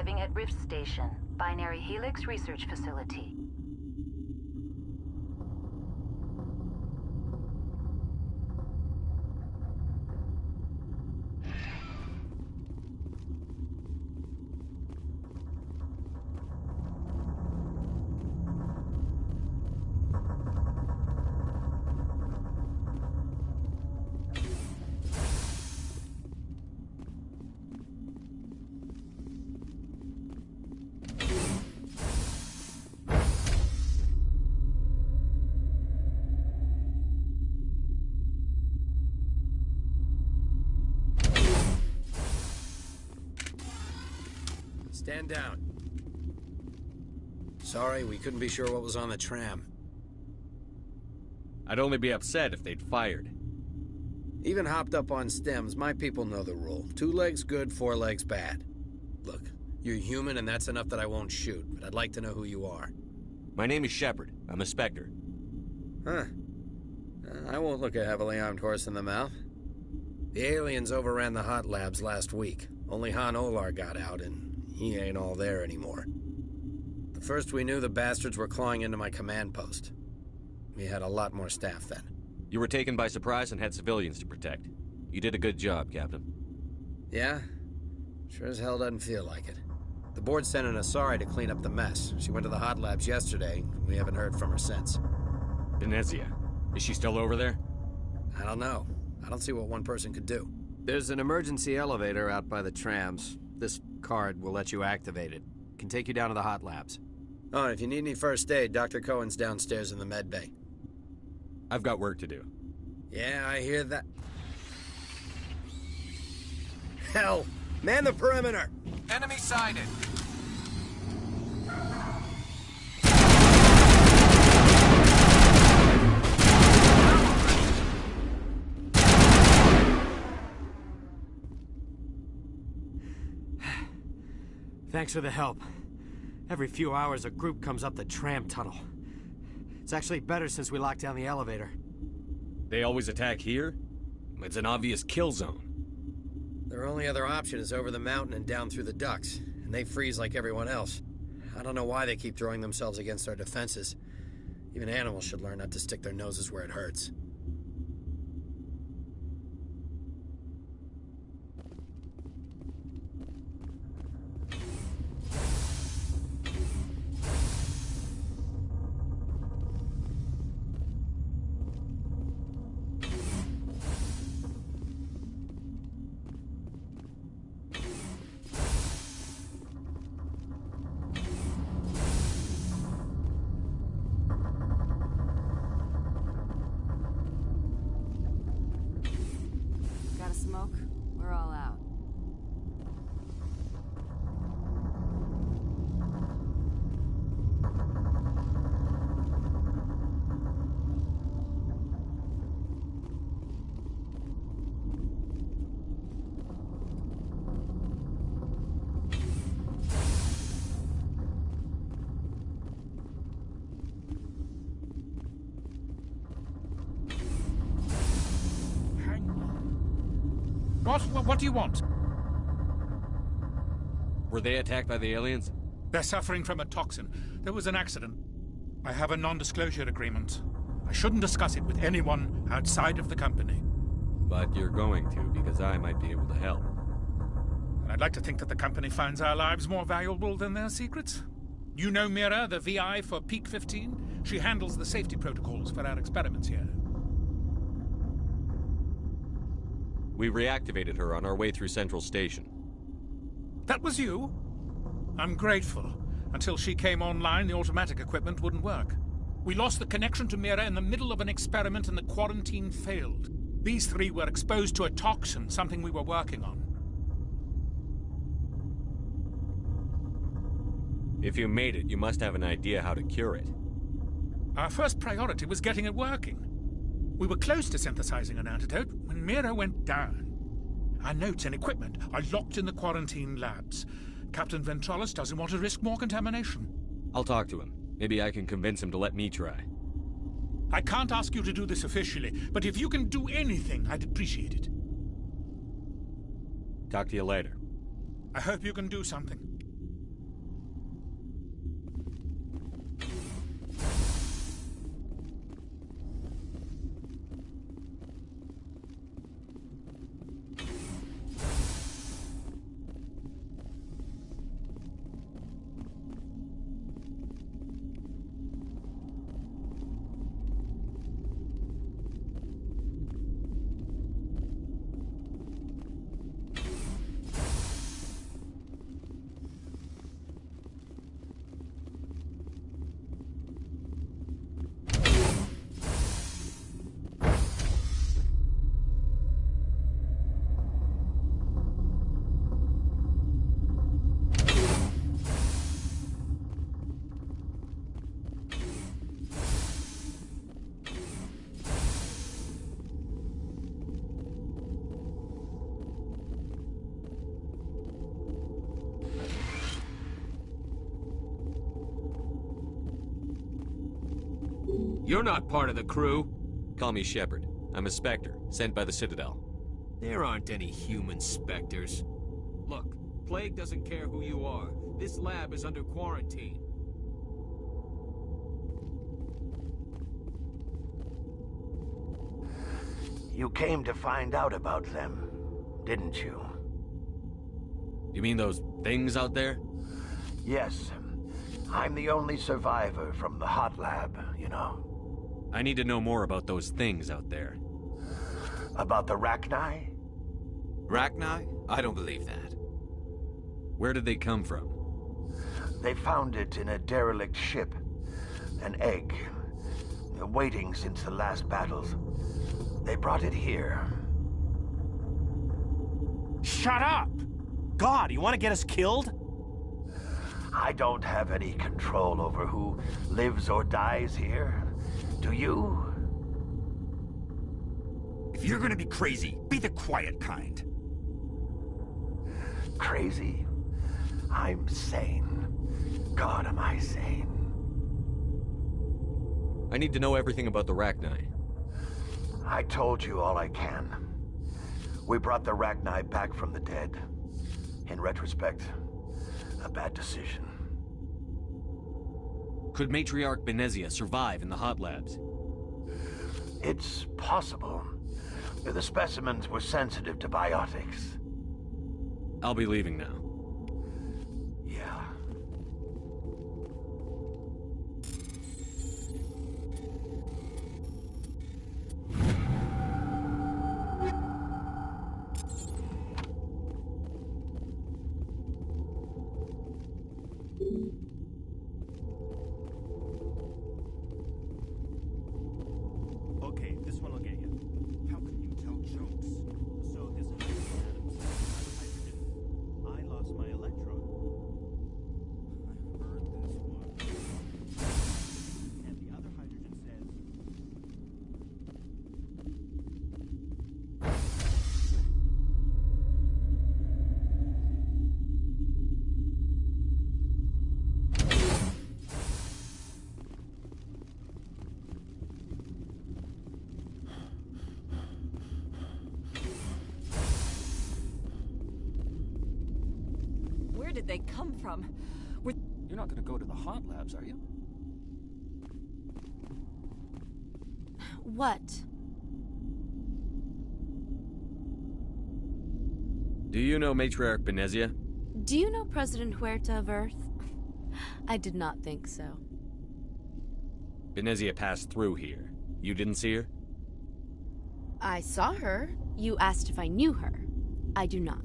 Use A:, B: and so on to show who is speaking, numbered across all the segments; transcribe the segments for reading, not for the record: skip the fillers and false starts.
A: arriving at Rift Station, Binary Helix Research Facility.
B: Stand down. Sorry, we couldn't be sure what was on the tram.
C: I'd only be upset if they'd fired.
B: Even hopped up on stems, my people know the rule. 2 legs good, 4 legs bad. Look, you're human and that's enough that I won't shoot, but I'd like to know who you are.
C: My name is Shepard. I'm a Spectre.
B: Huh. I won't look a heavily armed horse in the mouth. The aliens overran the hot labs last week. Only Han Olar got out, and he ain't all there anymore. The first we knew, the bastards were clawing into my command post. We had a lot more staff then.
C: You were taken by surprise and had civilians to protect. You did a good job, Captain.
B: Yeah? Sure as hell doesn't feel like it. The board sent an Asari to clean up the mess. She went to the hot labs yesterday. We haven't heard from her since.
C: Venezia. Is she still over there?
B: I don't know. I don't see what one person could do. There's an emergency elevator out by the trams. This card will let you activate it. Can take you down to the hot labs. Oh, and if you need any first aid, Dr. Cohen's downstairs in the med bay.
C: I've got work to do.
B: Yeah, I hear that. Hell! Man the perimeter!
D: Enemy sighted!
E: Thanks for the help. Every few hours, a group comes up the tram tunnel. It's actually better since we locked down the elevator.
C: They always attack here? It's an obvious kill zone.
B: Their only other option is over the mountain and down through the ducts, and they freeze like everyone else. I don't know why they keep throwing themselves against our defenses. Even animals should learn not to stick their noses where it hurts.
F: Smoke? We're all out.
G: What do you want?
C: Were they attacked by the aliens?
G: They're suffering from a toxin. There was an accident. I have a non-disclosure agreement. I shouldn't discuss it with anyone outside of the company.
C: But you're going to, because I might be able to help.
G: And I'd like to think that the company finds our lives more valuable than their secrets. You know Mira, the VI for Peak 15? She handles the safety protocols for our experiments here.
C: We reactivated her on our way through Central Station.
G: That was you? I'm grateful. Until she came online, the automatic equipment wouldn't work. We lost the connection to Mira in the middle of an experiment and the quarantine failed. These 3 were exposed to a toxin, something we were working on.
C: If you made it, you must have an idea how to cure it.
G: Our first priority was getting it working. We were close to synthesizing an antidote when Mira went down. Our notes and equipment are locked in the quarantine labs. Captain Ventralis doesn't want to risk more contamination.
C: I'll talk to him. Maybe I can convince him to let me try.
G: I can't ask you to do this officially, but if you can do anything, I'd appreciate it.
C: Talk to you later.
G: I hope you can do something.
D: You're not part of the crew.
C: Call me Shepard. I'm a Spectre, sent by the Citadel.
D: There aren't any human specters. Look, Plague doesn't care who you are. This lab is under quarantine.
H: You came to find out about them, didn't you?
C: You mean those things out there?
H: Yes. I'm the only survivor from the hot lab, you know.
C: I need to know more about those things out there.
H: About the Rachni?
D: Rachni? I don't believe that.
C: Where did they come from?
H: They found it in a derelict ship. An egg. Waiting since the last battles. They brought it here.
E: Shut up! God, you want to get us killed?
H: I don't have any control over who lives or dies here. Do you?
I: If you're gonna be crazy, be the quiet kind.
H: Crazy? I'm sane. God, am I sane.
C: I need to know everything about the Rachni.
H: I told you all I can. We brought the Rachni back from the dead. In retrospect, a bad decision.
C: Could Matriarch Benezia survive in the hot labs?
H: It's possible. The specimens were sensitive to biotics.
C: I'll be leaving now.
H: Yeah.
I: Okay, this one will get you. How can you tell jokes? So this is hydrogen. I lost my electron. I've heard this one. And the other hydrogen says...
F: Where did they come from?
I: You're not gonna go to the hot labs, are you?
J: What?
C: Do you know Matriarch Benezia?
J: Do you know President Huerta of Earth? I did not think so.
C: Benezia passed through here. You didn't see her?
J: I saw her. You asked if I knew her. I do not.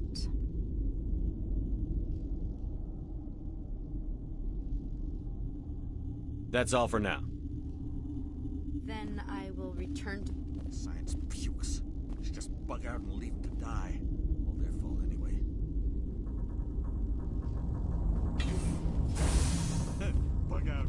C: That's all for now.
J: Then I will return to...
I: Science pukes. Should just bug out and leave them to die. All their fault anyway. Bug out.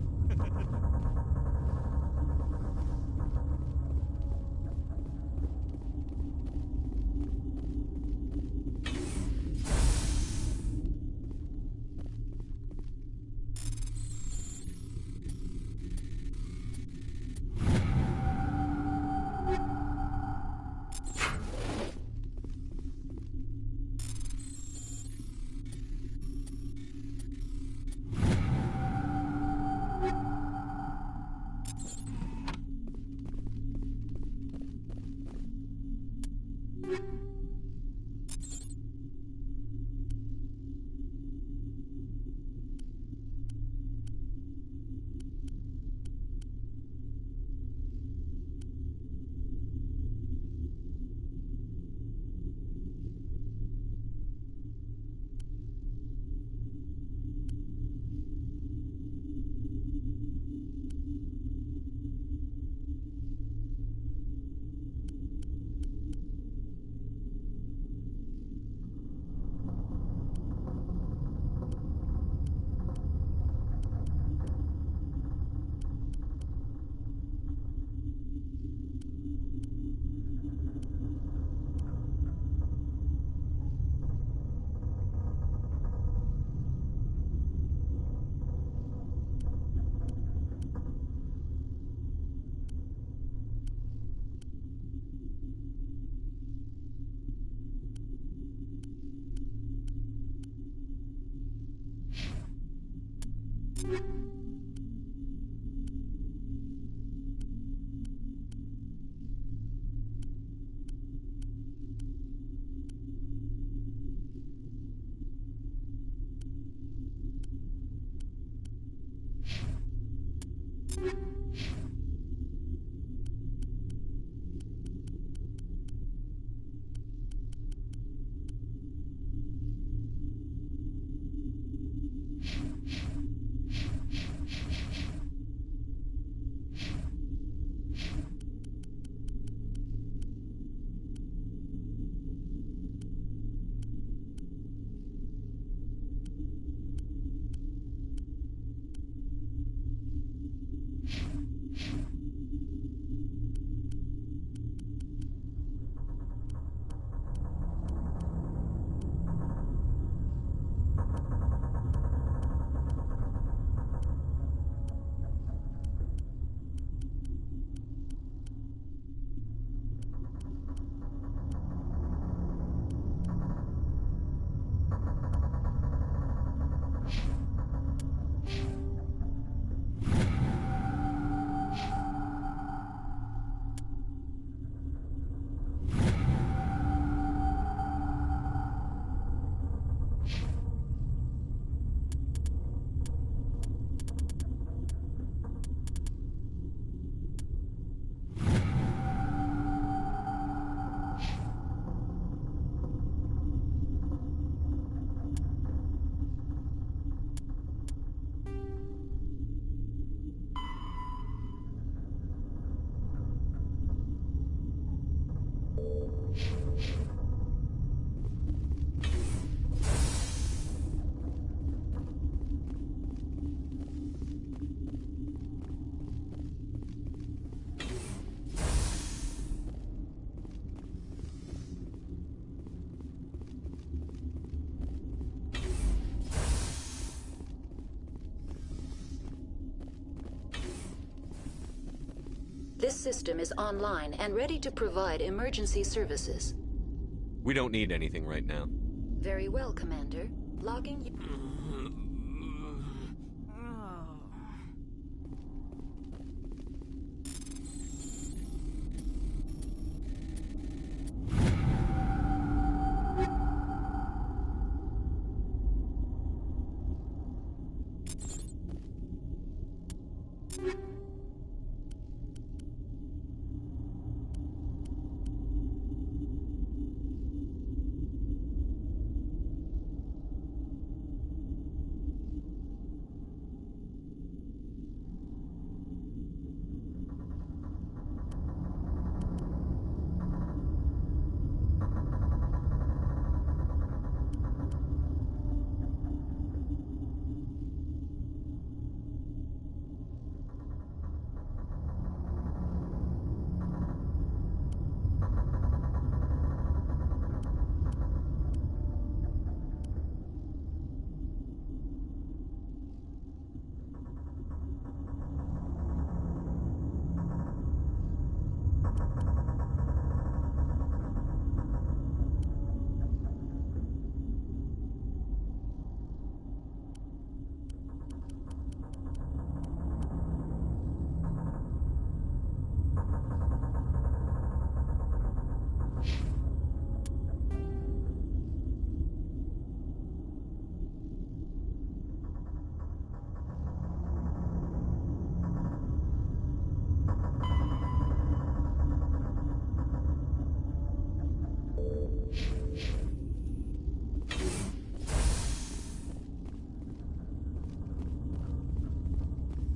A: This system is online and ready to provide emergency services.
C: We don't need anything right now.
A: Very well, Commander. Logging...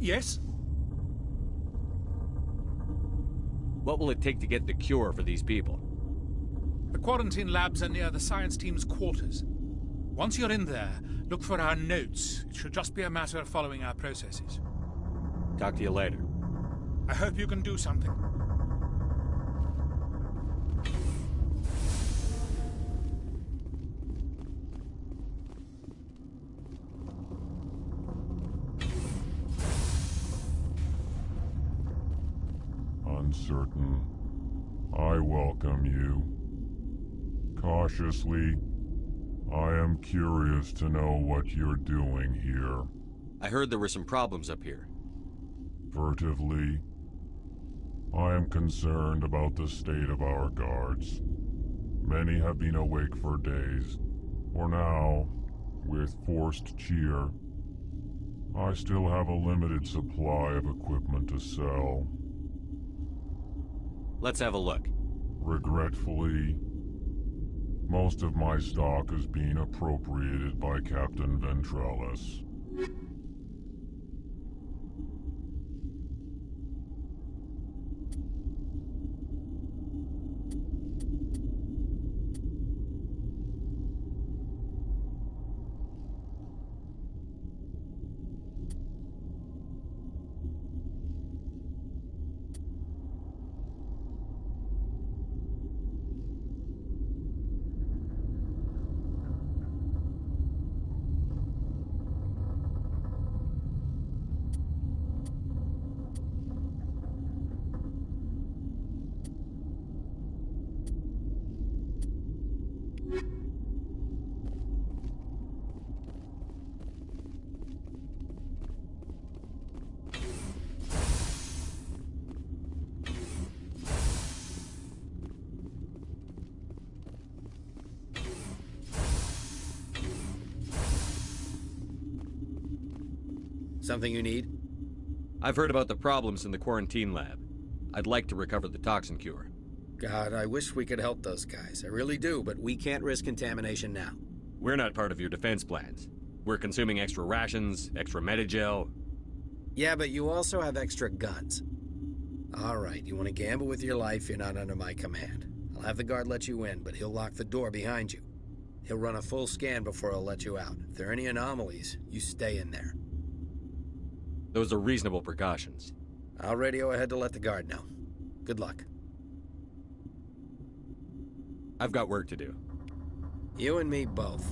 G: Yes?
C: What will it take to get the cure for these people?
G: The quarantine labs are near the science team's quarters. Once you're in there, look for our notes. It should just be a matter of following our processes.
C: Talk to you later.
G: I hope you can do something.
K: Uncertain. I welcome you. Cautiously, I am curious to know what you're doing here.
C: I heard there were some problems up here.
K: Furtively, I am concerned about the state of our guards. Many have been awake for days. For now, with forced cheer, I still have a limited supply of equipment to sell.
C: Let's have a look.
K: Regretfully, most of my stock is being appropriated by Captain Ventralis.
B: Something you need?
C: I've heard about the problems in the quarantine lab. I'd like to recover the toxin cure.
B: God, I wish we could help those guys. I really do, but we can't risk contamination now.
C: We're not part of your defense plans. We're consuming extra rations, extra Medigel.
B: Yeah, but you also have extra guns. All right, you want to gamble with your life, you're not under my command. I'll have the guard let you in, but he'll lock the door behind you. He'll run a full scan before he'll let you out. If there are any anomalies, you stay in there.
C: Those are reasonable precautions.
B: I'll radio ahead to let the guard know. Good luck.
C: I've got work to do.
B: You and me both.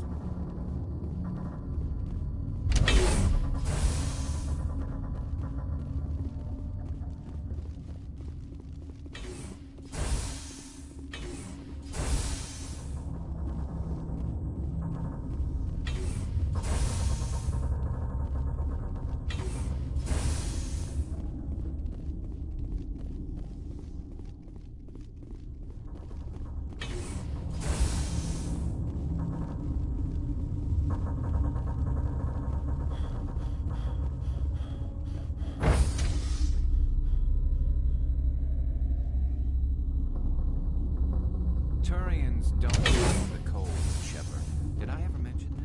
D: Turians don't like the cold, Shepard. Did I ever mention that?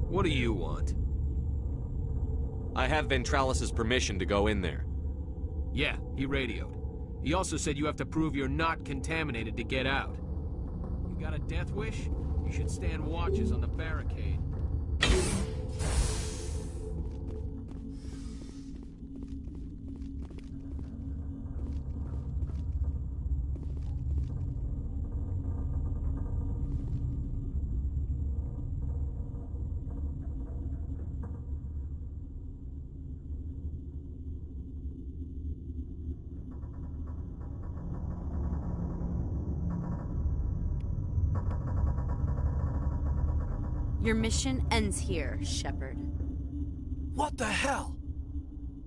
D: What do you want?
C: I have Ventralis's permission to go in there.
D: Yeah, he radioed. He also said you have to prove you're not contaminated to get out. You got a death wish? You should stand watches on the barricade.
J: Your mission ends here, Shepard.
E: What the hell?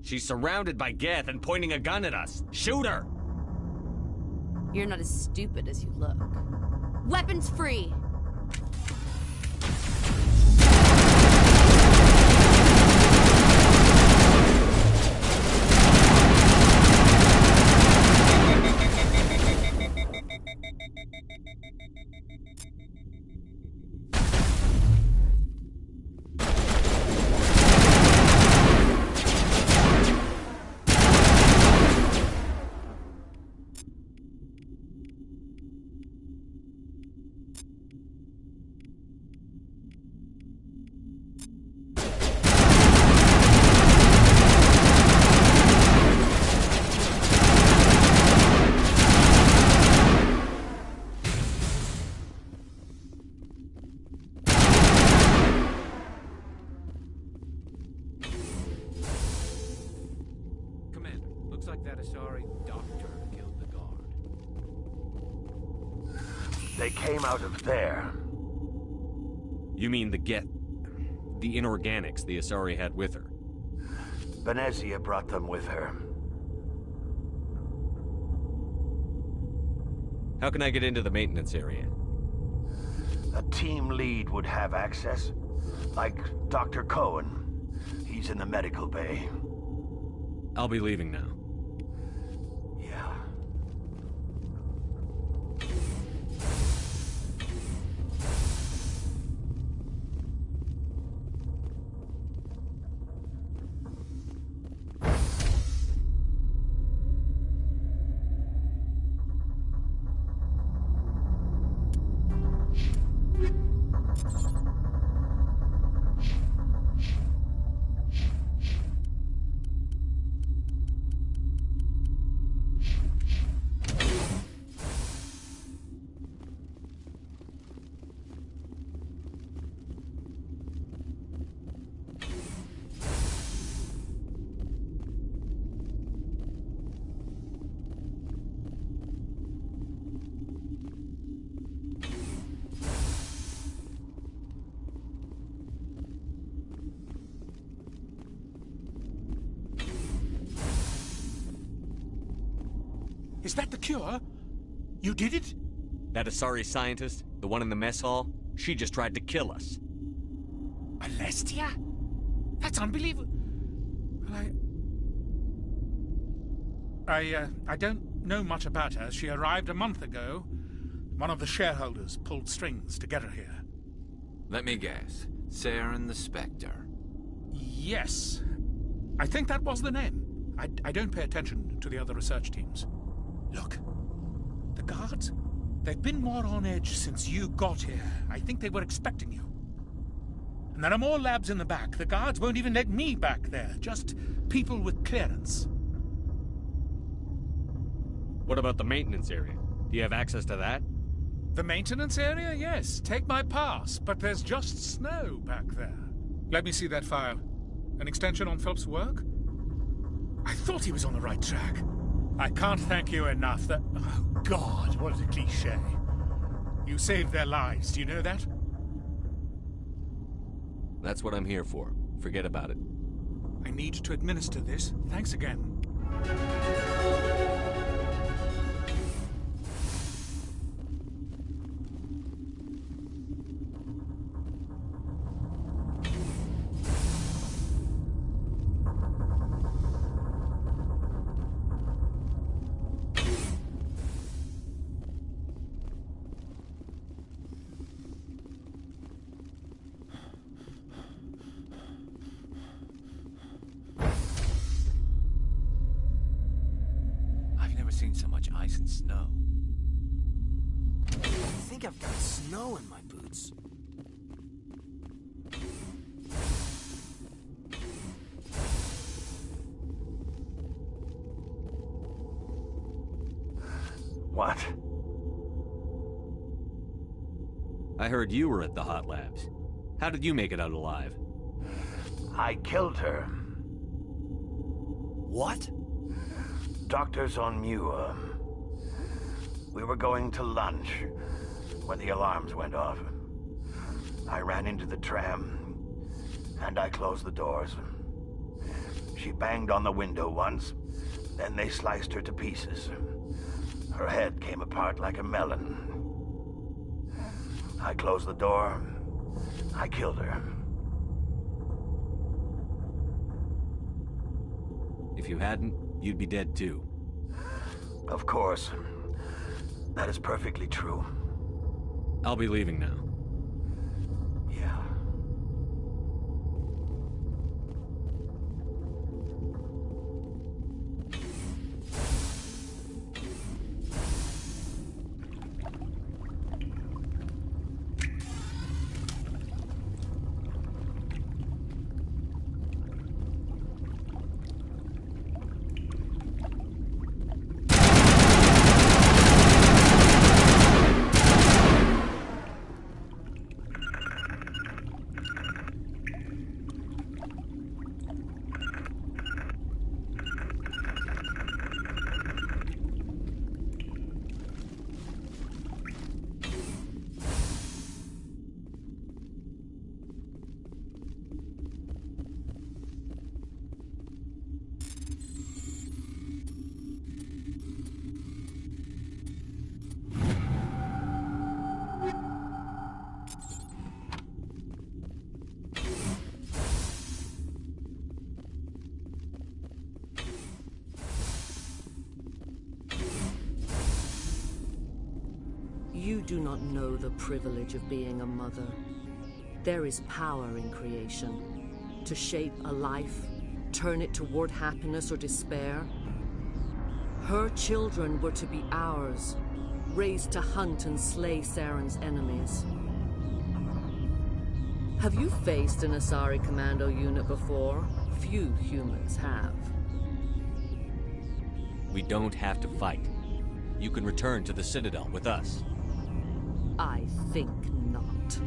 C: She's surrounded by Geth and pointing a gun at us. Shoot her!
J: You're not as stupid as you look. Weapons free!
D: Like that Asari doctor killed the guard.
H: They came out of there.
C: You mean the Geth... the inorganics the Asari had with her?
H: Venezia brought them with her.
C: How can I get into the maintenance area?
H: A team lead would have access. Like Dr. Cohen. He's in the medical bay.
C: I'll be leaving now.
H: Yeah.
G: Is that the cure? You did it?
C: That Asari scientist, the one in the mess hall, she just tried to kill us.
G: Alestia? That's unbelievable. Well, I don't know much about her. She arrived a month ago. One of the shareholders pulled strings to get her here.
L: Let me guess. Saren the Spectre.
G: Yes. I think that was the name. I don't pay attention to the other research teams. Look, the guards, they've been more on edge since you got here. I think they were expecting you. And there are more labs in the back. The guards won't even let me back there. Just people with clearance.
C: What about the maintenance area? Do you have access to that?
G: The maintenance area? Yes. Take my pass. But there's just snow back there. Let me see that file. An extension on Phelps' work? I thought he was on the right track. I can't thank you enough. That... Oh, God, what a cliché. You saved their lives. Do you know that?
C: That's what I'm here for. Forget about it.
G: I need to administer this. Thanks again.
L: Seen so much ice and snow.
E: I think I've got snow in my boots.
H: What?
C: I heard you were at the hot labs. How did you make it out alive?
H: I killed her.
E: What?
H: Doctors on Muir. We were going to lunch when the alarms went off. I ran into the tram, and I closed the doors. She banged on the window once, then they sliced her to pieces. Her head came apart like a melon. I closed the door. I killed her.
C: If you hadn't, you'd be dead too.
H: Of course. That is perfectly true.
C: I'll be leaving now.
H: Yeah.
M: You do not know the privilege of being a mother. There is power in creation. To shape a life, turn it toward happiness or despair. Her children were to be ours, raised to hunt and slay Saren's enemies. Have you faced an Asari commando unit before? Few humans have.
C: We don't have to fight. You can return to the Citadel with us.
M: I think not.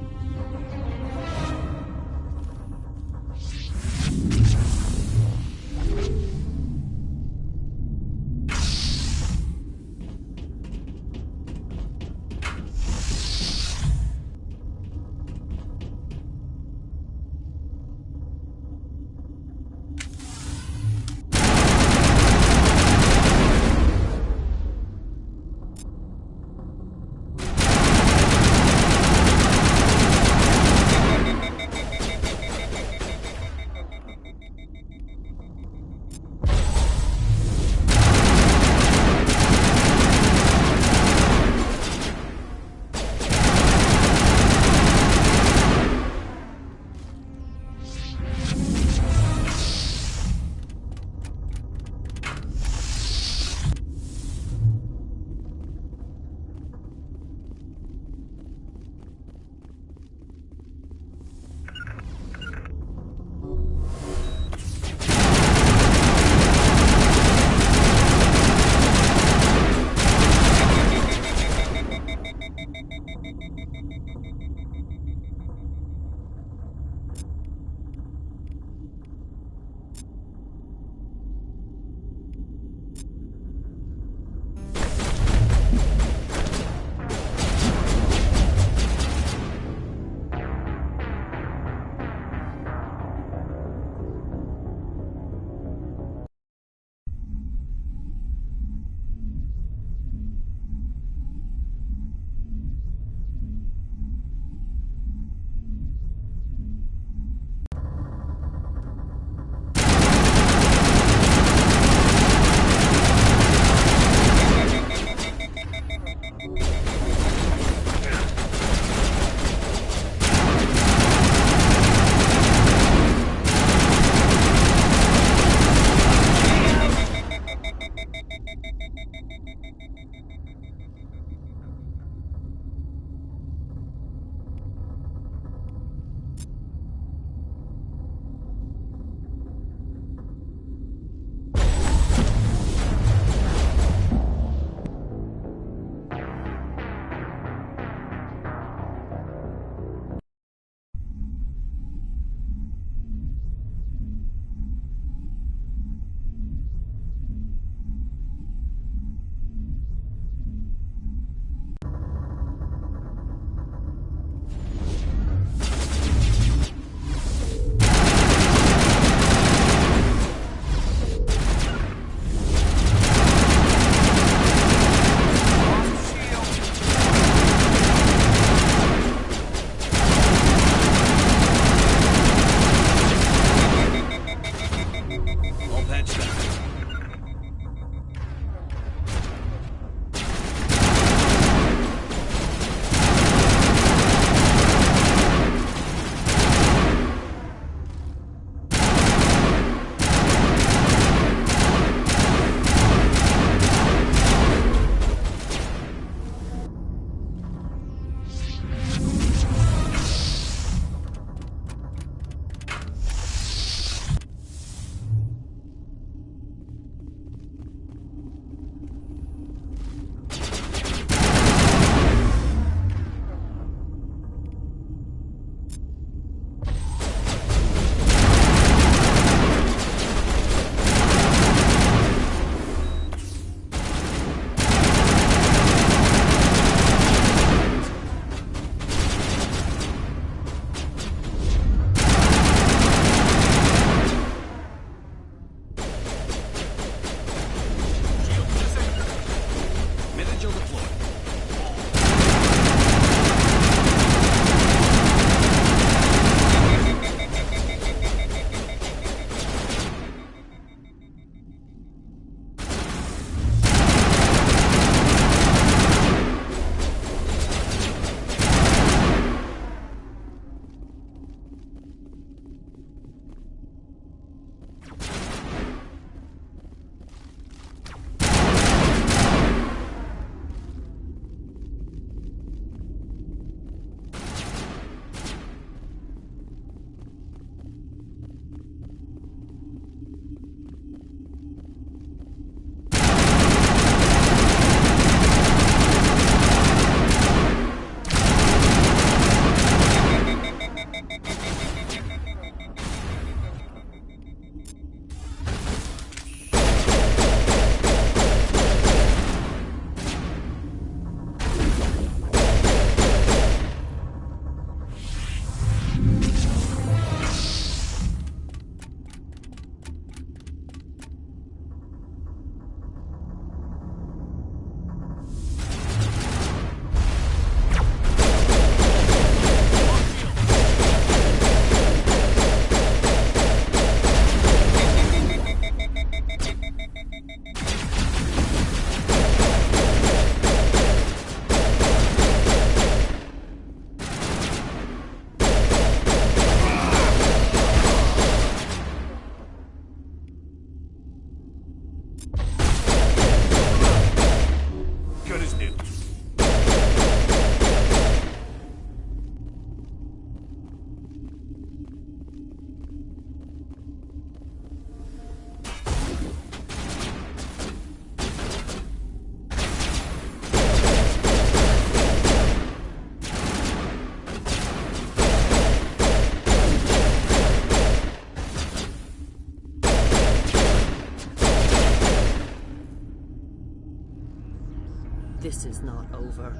M: This is not over.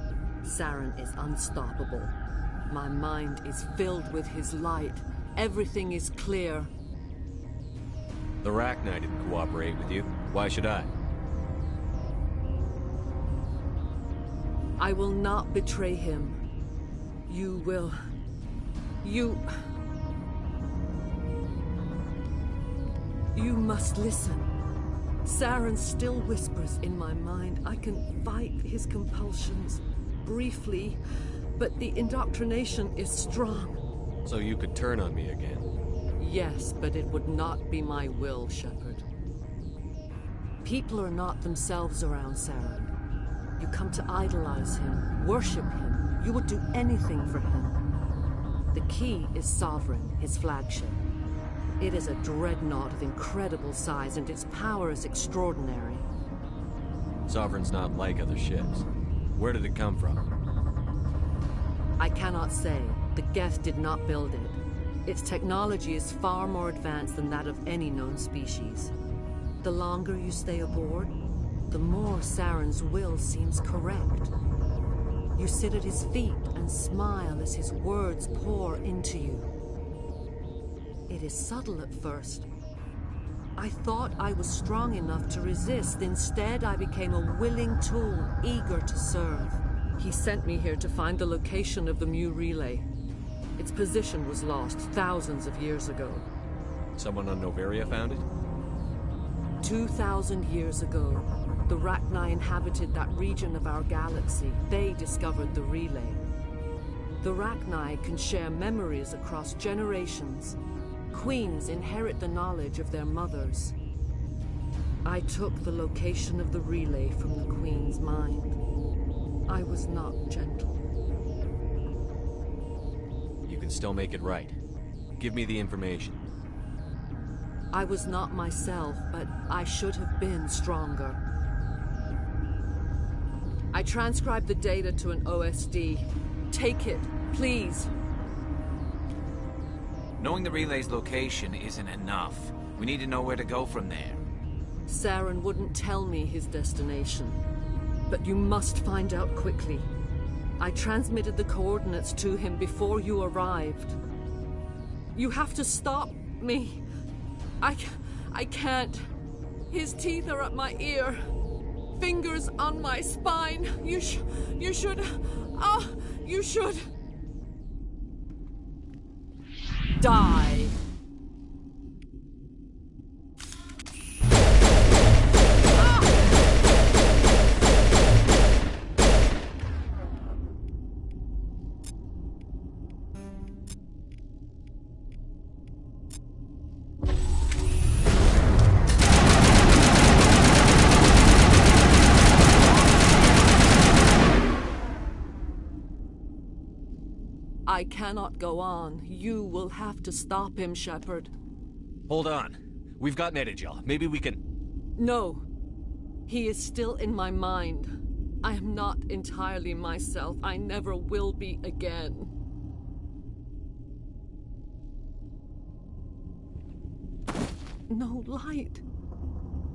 M: Saren is unstoppable. My mind is filled with his light. Everything is clear.
C: The Rachni didn't cooperate with you. Why should I?
M: I will not betray him. You will... You must listen. Saren still whispers in my mind. I can fight his compulsions, briefly, but the indoctrination is strong.
C: So you could turn on me again?
M: Yes, but it would not be my will, Shepard. People are not themselves around Saren. You come to idolize him, worship him. You would do anything for him. The key is Sovereign, his flagship. It is a dreadnought of incredible size, and its power is extraordinary.
C: Sovereign's not like other ships. Where did it come from?
M: I cannot say. The Geth did not build it. Its technology is far more advanced than that of any known species. The longer you stay aboard, the more Saren's will seems correct. You sit at his feet and smile as his words pour into you. It is subtle at first. I thought I was strong enough to resist. Instead, I became a willing tool, eager to serve. He sent me here to find the location of the Mu relay. Its position was lost thousands of years ago.
C: Someone on Noveria found it?
M: 2,000 years ago, the Rachni inhabited that region of our galaxy. They discovered the relay. The Rachni can share memories across generations. Queens inherit the knowledge of their mothers. I took the location of the relay from the Queen's mind. I was not gentle.
C: You can still make it right. Give me the information.
M: I was not myself, but I should have been stronger. I transcribed the data to an OSD. Take it, please.
L: Knowing the relay's location isn't enough. We need to know where to go from there.
M: Saren wouldn't tell me his destination. But you must find out quickly. I transmitted the coordinates to him before you arrived. You have to stop me. I can't. His teeth are at my ear. Fingers on my spine. You should... you should... die. I cannot go on. You will have to stop him, Shepard.
C: Hold on. We've got Netigel. Maybe we can...
M: No. He is still in my mind. I am not entirely myself. I never will be again. No light.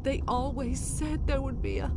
M: They always said there would be a...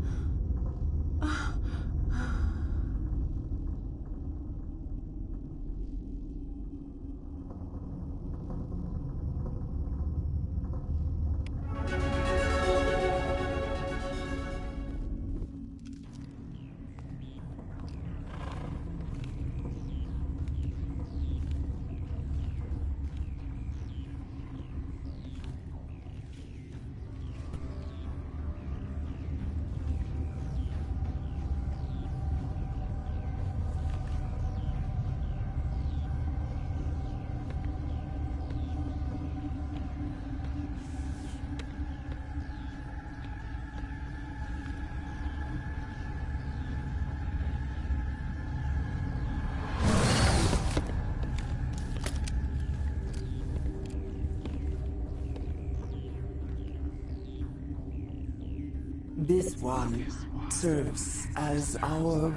N: This one serves as our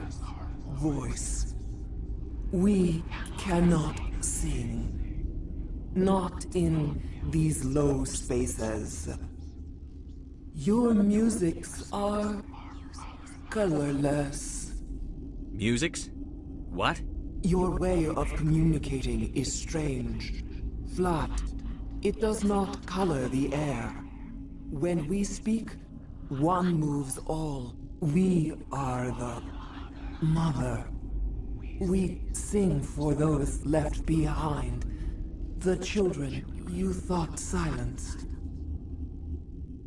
N: voice. We cannot sing. Not in these low spaces. Your musics are colorless.
C: Musics? What?
N: Your way of communicating is strange. Flat. It does not color the air. When we speak, one moves all. We are the mother. We sing for those left behind. The children you thought silenced.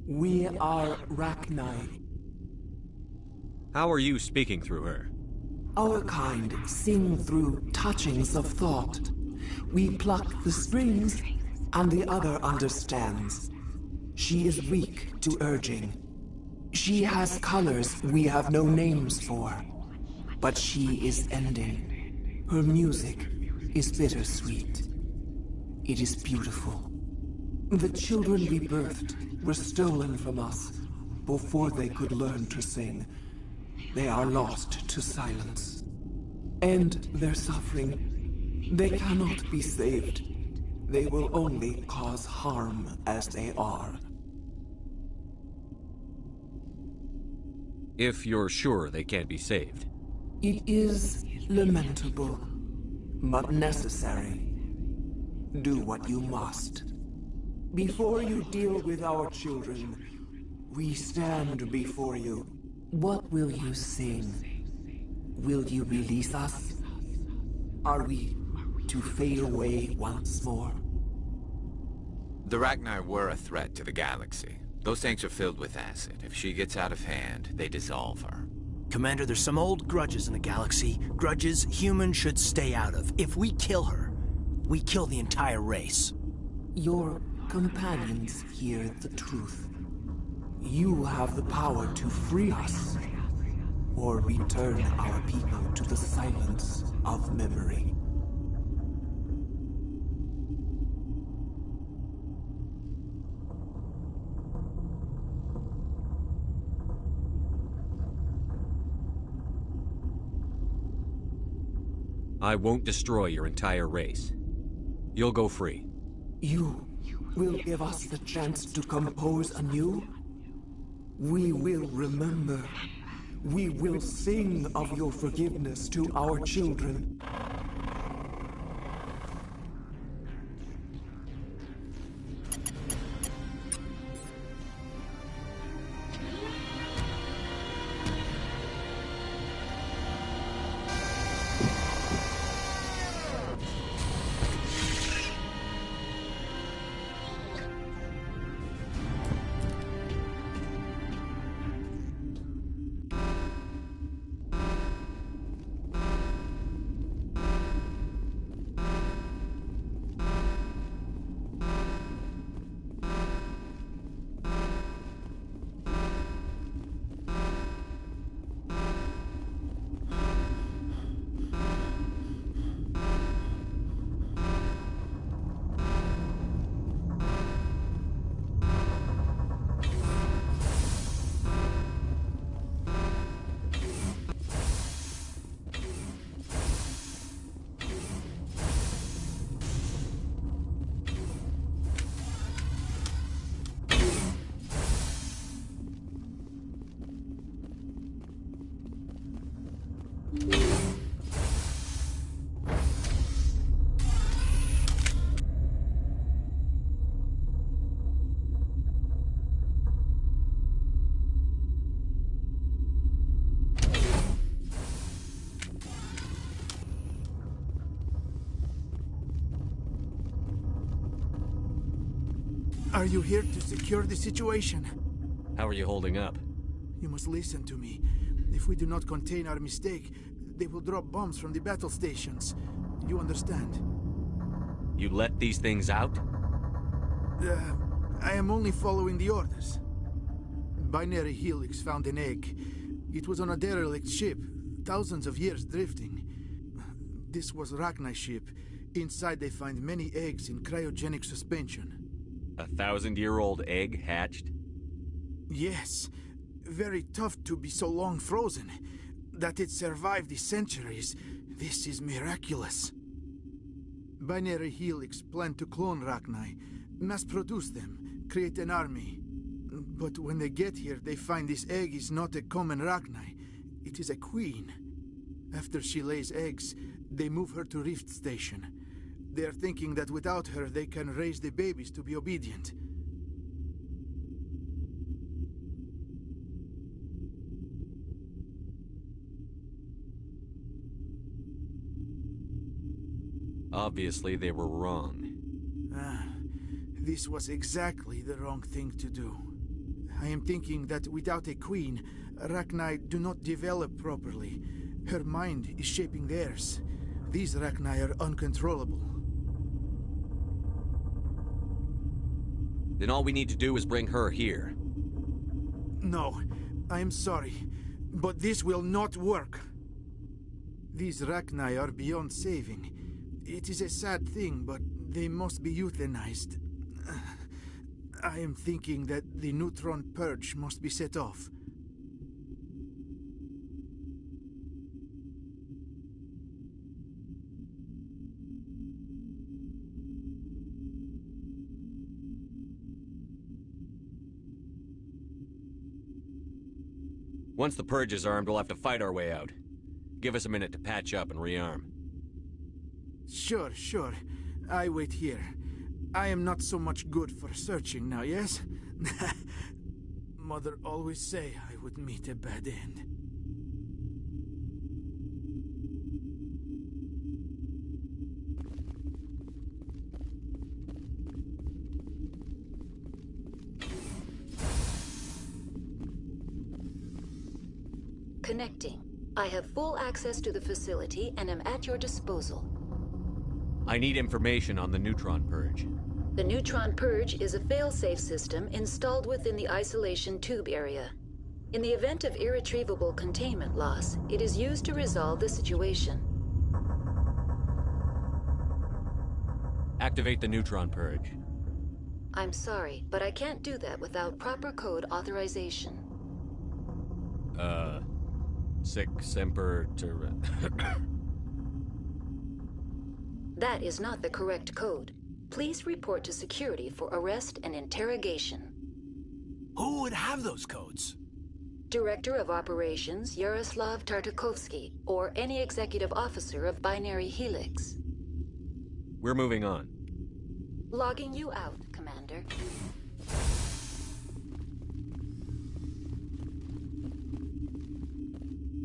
N: We are Rachni.
C: How are you speaking through her?
N: Our kind sing through touchings of thought. We pluck the strings, and the other understands. She is weak to urging. She has colors we have no names for. But she is ending. Her music is bittersweet. It is beautiful. The children we birthed were stolen from us before they could learn to sing. They are lost to silence. And their suffering, they cannot be saved. They will only cause harm as they are.
C: If you're sure they can't be saved.
N: It is lamentable, but necessary. Do what you must. Before you deal with our children, we stand before you. What will you sing? Will you release us? Are we to fade away once more?
L: The Rachni were a threat to the galaxy. Those tanks are filled with acid. If she gets out of hand, they dissolve her.
O: Commander, there's some old grudges in the galaxy. Grudges humans should stay out of. If we kill her, we kill the entire race.
N: Your companions hear the truth. You have the power to free us, or return our people to the silence of memory.
C: I won't destroy your entire race. You'll go free.
N: You will give us the chance to compose anew? We will remember. We will sing of your forgiveness to our children.
P: Are you here to secure the situation?
C: How are you holding up?
P: You must listen to me. If we do not contain our mistake, they will drop bombs from the battle stations. You understand?
C: You let these things out?
P: I am only following the orders. Binary Helix found an egg. It was on a derelict ship, thousands of years drifting. This was Rachni's ship. Inside they find many eggs in cryogenic suspension.
C: 1,000-year-old egg hatched?
P: Yes. Very tough to be so long frozen. That it survived the centuries. This is miraculous. Binary Helix planned to clone Rachni, mass-produce them, create an army. But when they get here, they find this egg is not a common Rachni. It is a queen. After she lays eggs, they move her to Rift Station. They're thinking that without her, they can raise the babies to be obedient.
C: Obviously, they were wrong.
P: This was exactly the wrong thing to do. I am thinking that without a queen, Arachni do not develop properly. Her mind is shaping theirs. These Arachni are uncontrollable.
C: Then all we need to do is bring her here.
P: No, I am sorry, but this will not work. These Arachni are beyond saving. It is a sad thing, but they must be euthanized. I am thinking that the neutron purge must be set off.
C: Once the purge is armed, we'll have to fight our way out. Give us a minute to patch up and rearm.
P: Sure. I wait here. I am not so much good for searching now, yes? Mother always say I would meet a bad end.
A: Connecting. I have full access to the facility and am at your disposal.
C: I need information on the neutron purge.
A: The neutron purge is a fail-safe system installed within the isolation tube area. In the event of irretrievable containment loss, it is used to resolve the situation.
C: Activate the neutron purge.
A: I'm sorry, but I can't do that without proper code authorization.
C: Sic semper
A: That is not the correct code. Please report to security for arrest and interrogation.
O: Who would have those codes?
A: Director of Operations Yaroslav Tartakovsky, or any executive officer of Binary Helix.
C: We're moving on.
A: Logging you out, Commander.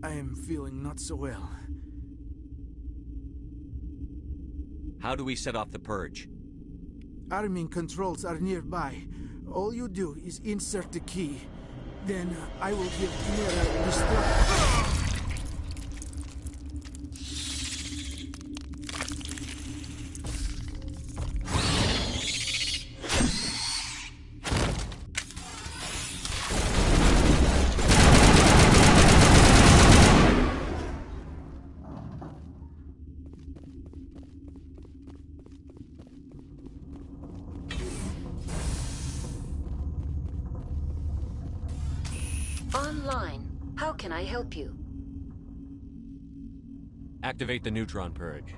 P: I am feeling not so well.
C: How do we set off the purge?
P: Arming controls are nearby. All you do is insert the key. Then I will give Mira destruct.
A: Online. How can I help you?
C: Activate the neutron purge.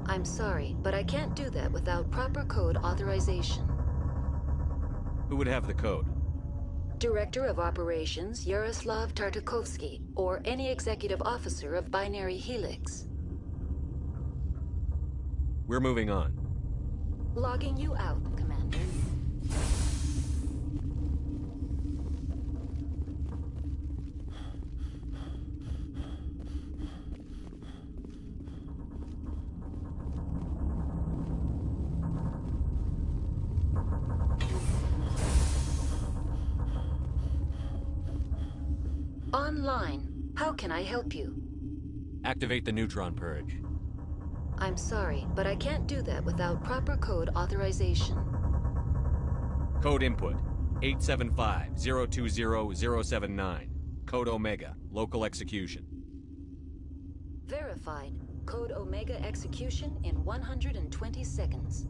A: I'm sorry, but I can't do that without proper code authorization.
C: Who would have the code?
A: Director of Operations Yaroslav Tartakovsky, or any executive officer of Binary Helix.
C: We're moving on.
A: Logging you out, Commander. Online. How can I help you?
C: Activate the neutron purge.
A: I'm sorry, but I can't do that without proper code authorization.
C: Code input 875-020-079. Code Omega. Local execution.
A: Verified. Code Omega execution in 120 seconds.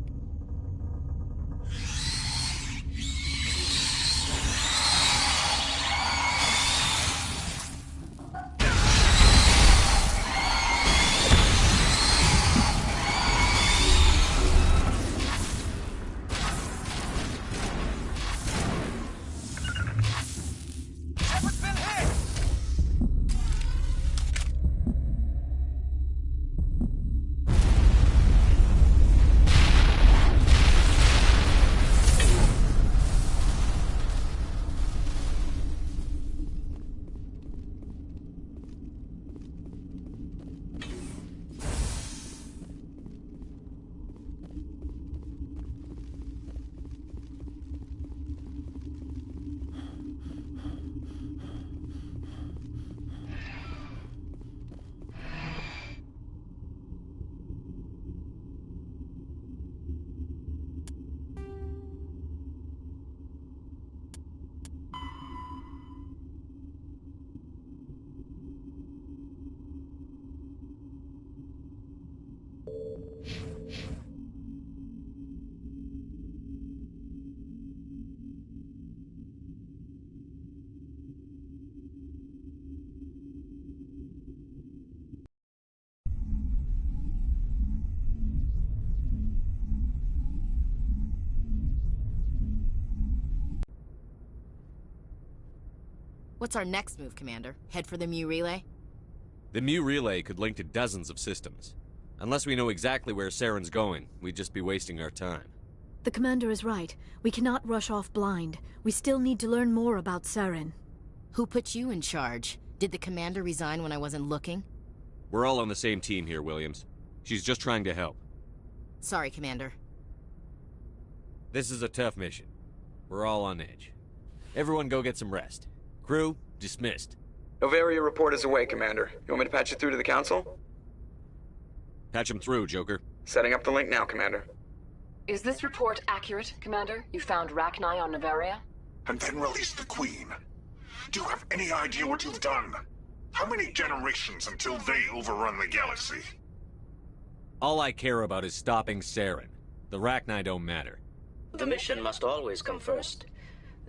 Q: What's our next move, Commander? Head for the Mu relay?
C: The Mu relay could link to dozens of systems. Unless we know exactly where Saren's going, we'd just be wasting our time.
R: The Commander is right. We cannot rush off blind. We still need to learn more about Saren.
Q: Who put you in charge? Did the Commander resign when I wasn't looking?
C: We're all on the same team here, Williams. She's just trying to help.
Q: Sorry, Commander.
C: This is a tough mission. We're all on edge. Everyone go get some rest. Crew, dismissed.
S: Novaria report is away, Commander. You want me to patch it through to the Council?
C: Patch him through, Joker.
S: Setting up the link now, Commander.
T: Is this report accurate, Commander? You found Rachni on Novaria?
U: And then released the Queen. Do you have any idea what you've done? How many generations until they overrun the galaxy?
C: All I care about is stopping Saren. The Rachni don't matter.
V: The mission must always come first.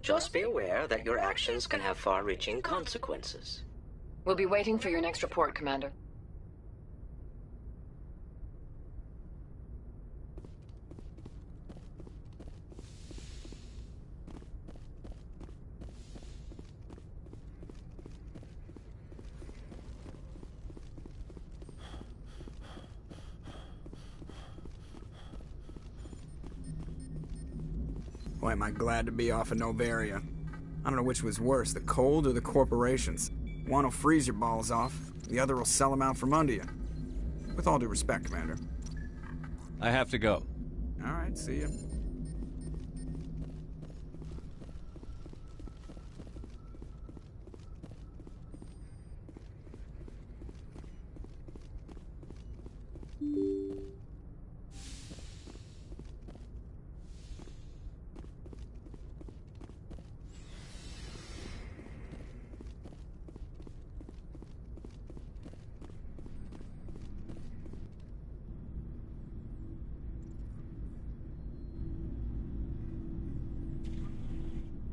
V: Just be aware that your actions can have far-reaching consequences.
T: We'll be waiting for your next report, Commander.
W: Boy, am I glad to be off of Novaria. I don't know which was worse, the cold or the corporations. One will freeze your balls off, the other will sell them out from under you. With all due respect, Commander.
C: I have to go.
W: All right, see ya.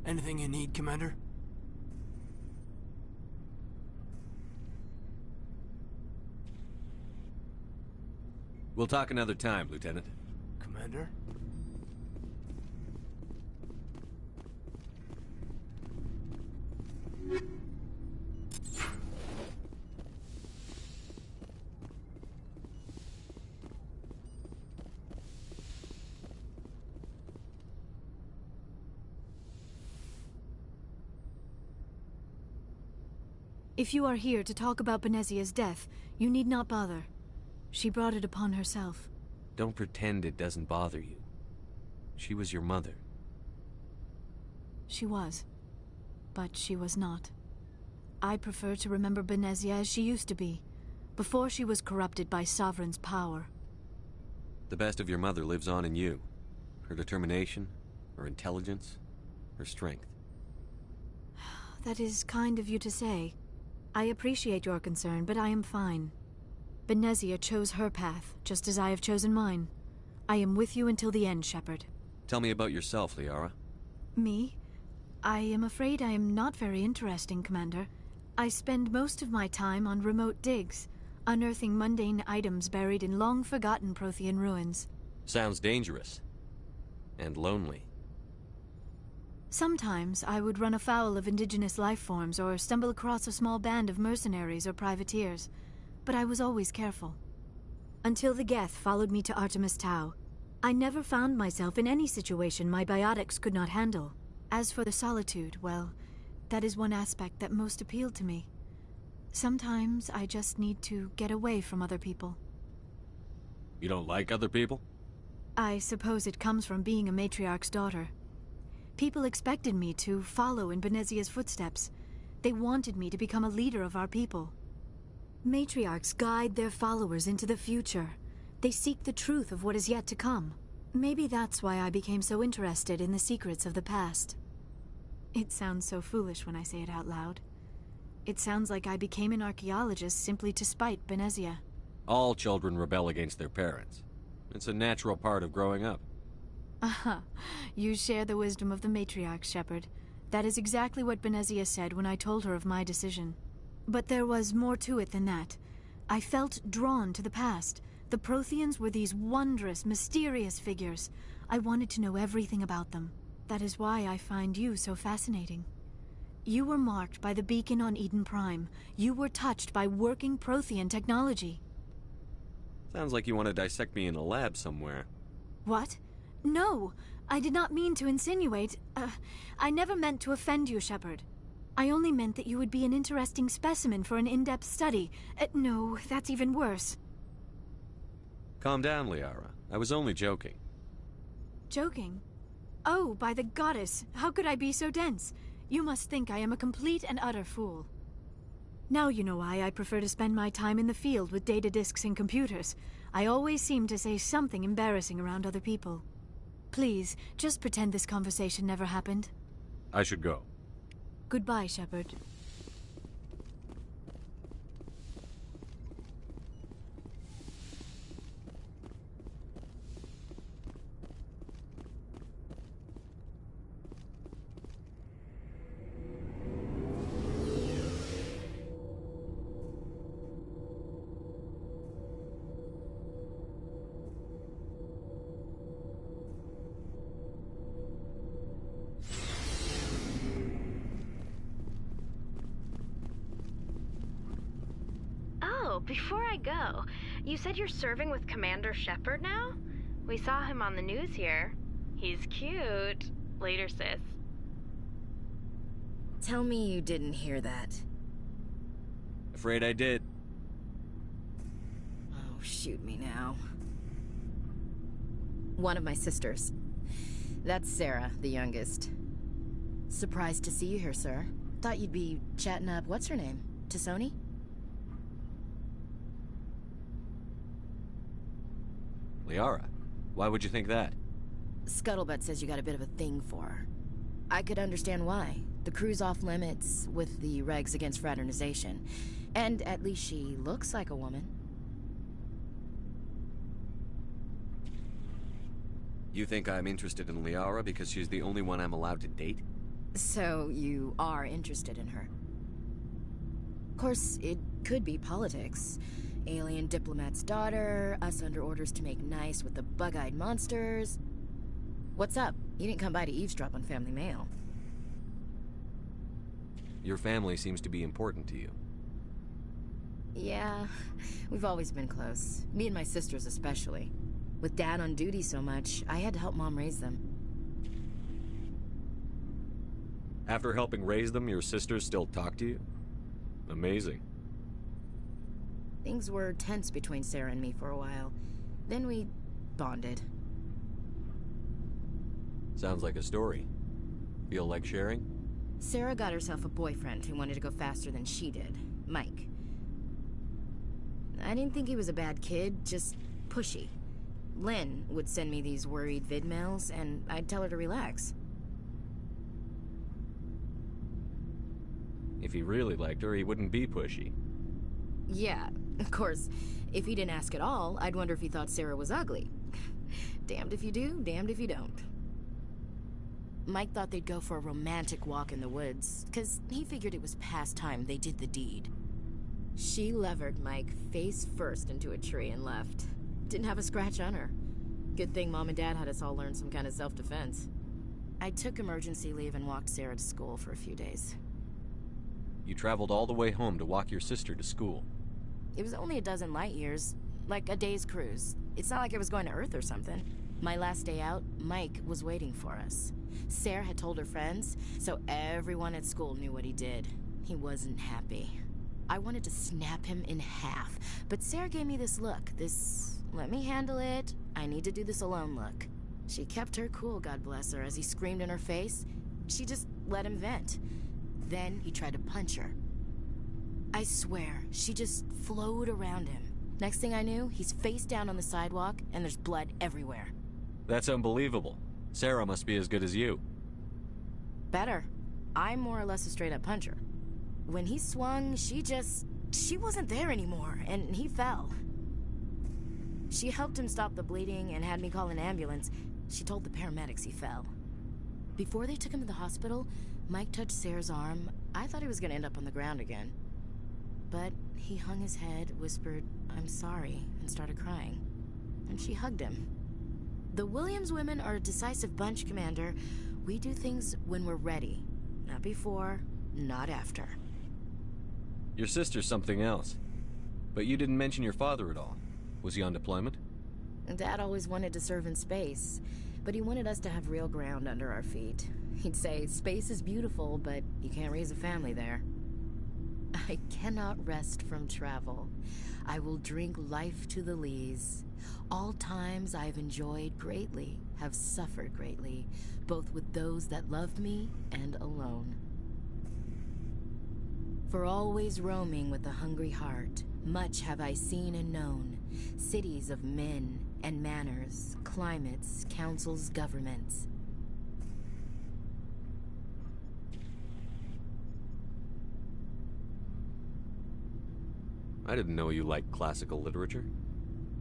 O: Anything you need, Commander?
C: We'll talk another time, Lieutenant.
O: Commander?
R: If you are here to talk about Benezia's death, you need not bother. She brought it upon herself.
C: Don't pretend it doesn't bother you. She was your mother.
R: She was. But she was not. I prefer to remember Benezia as she used to be, before she was corrupted by Sovereign's power.
C: The best of your mother lives on in you. Her determination, her intelligence, her strength.
R: That is kind of you to say. I appreciate your concern, but I am fine. Benezia chose her path, just as I have chosen mine. I am with you until the end, Shepard.
C: Tell me about yourself, Liara.
R: Me? I am afraid I am not very interesting, Commander. I spend most of my time on remote digs, unearthing mundane items buried in long-forgotten Prothean ruins.
C: Sounds dangerous. And lonely.
R: Sometimes I would run afoul of indigenous life forms or stumble across a small band of mercenaries or privateers, but I was always careful. Until the Geth followed me to Artemis Tau, I never found myself in any situation my biotics could not handle. As for the solitude, well, that is one aspect that most appealed to me. Sometimes I just need to get away from other people.
C: You don't like other people?
R: I suppose it comes from being a matriarch's daughter. People expected me to follow in Benezia's footsteps. They wanted me to become a leader of our people. Matriarchs guide their followers into the future. They seek the truth of what is yet to come. Maybe that's why I became so interested in the secrets of the past. It sounds so foolish when I say it out loud. It sounds like I became an archaeologist simply to spite Benezia.
C: All children rebel against their parents. It's a natural part of growing up.
R: Aha, you share the wisdom of the matriarch, Shepard. That is exactly what Benezia said when I told her of my decision. But there was more to it than that. I felt drawn to the past. The Protheans were these wondrous, mysterious figures. I wanted to know everything about them. That is why I find you so fascinating. You were marked by the beacon on Eden Prime. You were touched by working Prothean technology.
C: Sounds like you want to dissect me in a lab somewhere.
R: What? No, I did not mean to insinuate. I never meant to offend you, Shepard. I only meant that you would be an interesting specimen for an in-depth study. No, that's even worse.
C: Calm down, Liara. I was only joking.
R: Joking? Oh, by the goddess, how could I be so dense? You must think I am a complete and utter fool. Now you know why I prefer to spend my time in the field with data disks and computers. I always seem to say something embarrassing around other people. Please, just pretend this conversation never happened.
C: I should go.
R: Goodbye, Shepard.
F: Before I go, you said you're serving with Commander Shepard now? We saw him on the news here. He's cute. Later, sis.
Q: Tell me you didn't hear that.
C: Afraid I did.
Q: Oh, shoot me now. One of my sisters. That's Sarah, the youngest. Surprised to see you here, sir. Thought you'd be chatting up, what's her name? Tassoni?
C: Liara, why would you think that?
Q: Scuttlebutt says you got a bit of a thing for her. I could understand why. The crew's off limits with the regs against fraternization. And at least she looks like a woman.
C: You think I'm interested in Liara because she's the only one I'm allowed to date?
Q: So you are interested in her. Of course, it could be politics. Alien diplomat's daughter, us under orders to make nice with the bug-eyed monsters. What's up? You didn't come by to eavesdrop on family mail.
C: Your family seems to be important to you.
Q: Yeah, we've always been close. Me and my sisters especially. With Dad on duty so much, I had to help Mom raise them.
C: After helping raise them, your sisters still talk to you? Amazing.
Q: Things were tense between Sarah and me for a while. Then we bonded.
C: Sounds like a story. Feel like sharing?
Q: Sarah got herself a boyfriend who wanted to go faster than she did, Mike. I didn't think he was a bad kid, just pushy. Lynn would send me these worried vid mails, and I'd tell her to relax.
C: If he really liked her, he wouldn't be pushy.
Q: Yeah, of course, if he didn't ask at all, I'd wonder if he thought Sarah was ugly. Damned if you do, damned if you don't. Mike thought they'd go for a romantic walk in the woods, because he figured it was past time they did the deed. She levered Mike face first into a tree and left. Didn't have a scratch on her. Good thing Mom and Dad had us all learn some kind of self-defense. I took emergency leave and walked Sarah to school for a few days.
C: You traveled all the way home to walk your sister to school.
Q: It was only a dozen light years, like a day's cruise. It's not like I was going to Earth or something. My last day out, Mike was waiting for us. Sarah had told her friends, so everyone at school knew what he did. He wasn't happy. I wanted to snap him in half, but Sarah gave me this look, this let me handle it, I need to do this alone look. She kept her cool, God bless her, as he screamed in her face. She just let him vent. Then he tried to punch her. I swear, she just flowed around him. Next thing I knew, he's face down on the sidewalk, and there's blood everywhere.
C: That's unbelievable. Sarah must be as good as you.
Q: Better. I'm more or less a straight-up puncher. When he swung, she wasn't there anymore, and he fell. She helped him stop the bleeding and had me call an ambulance. She told the paramedics he fell. Before they took him to the hospital, Mike touched Sarah's arm. I thought he was going to end up on the ground again. But he hung his head, whispered, "I'm sorry," and started crying. And she hugged him. The Williams women are a decisive bunch, Commander. We do things when we're ready, not before not after.
C: Your sister's something else. But you didn't mention your father at all. Was he on deployment?
Q: Dad always wanted to serve in space, but he wanted us to have real ground under our feet. He'd say, space is beautiful, but you can't raise a family there. I cannot rest from travel. I will drink life to the lees. All times I have enjoyed greatly, have suffered greatly, both with those that loved me and alone. For always roaming with a hungry heart, much have I seen and known, cities of men and manners, climates, councils, governments.
C: I didn't know you liked classical literature.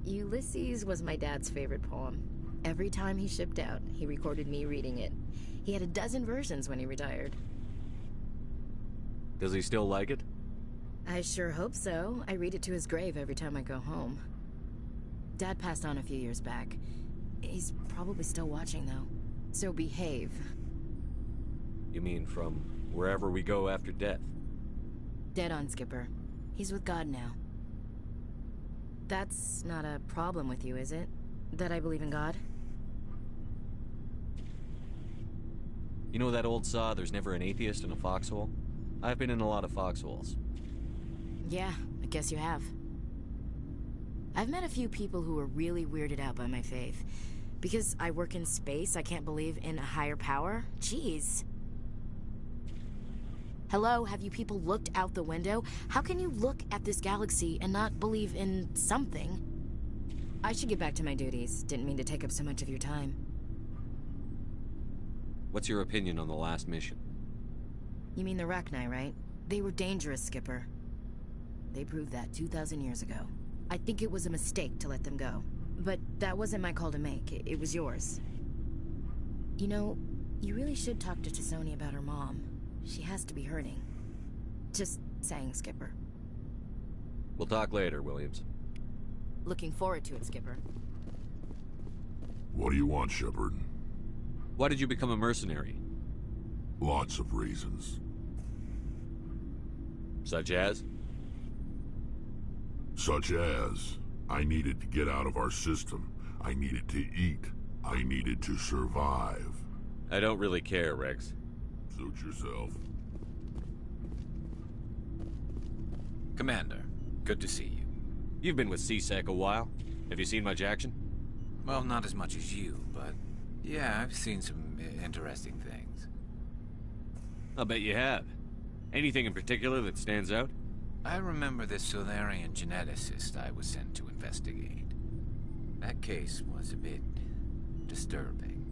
Q: Ulysses was my dad's favorite poem. Every time he shipped out, he recorded me reading it. He had a dozen versions when he retired.
C: Does he still like it?
Q: I sure hope so. I read it to his grave every time I go home. Dad passed on a few years back. He's probably still watching, though. So behave.
C: You mean from wherever we go after death?
Q: Dead on, Skipper. He's with God now. That's not a problem with you, is it? That I believe in God?
C: You know that old saw, there's never an atheist in a foxhole? I've been in a lot of foxholes.
Q: Yeah, I guess you have. I've met a few people who were really weirded out by my faith. Because I work in space, I can't believe in a higher power? Jeez. Hello, have you people looked out the window? How can you look at this galaxy and not believe in something? I should get back to my duties. Didn't mean to take up so much of your time.
C: What's your opinion on the last mission?
Q: You mean the Rachni, right? They were dangerous, Skipper. They proved that 2,000 years ago. I think it was a mistake to let them go. But that wasn't my call to make. It was yours. You know, you really should talk to T'Soni about her mom. She has to be hurting. Just saying, Skipper.
C: We'll talk later, Williams.
Q: Looking forward to it, Skipper.
U: What do you want, Shepard?
C: Why did you become a mercenary?
U: Lots of reasons.
C: Such as?
U: Such as, I needed to get out of our system. I needed to eat. I needed to survive.
C: I don't really care, Rex.
U: Suit yourself.
L: Commander, good to see you.
C: You've been with C-Sec a while. Have you seen much action?
L: Well, not as much as you, but yeah, I've seen some interesting things.
C: I'll bet you have. Anything in particular that stands out?
L: I remember this Solarian geneticist I was sent to investigate. That case was a bit disturbing.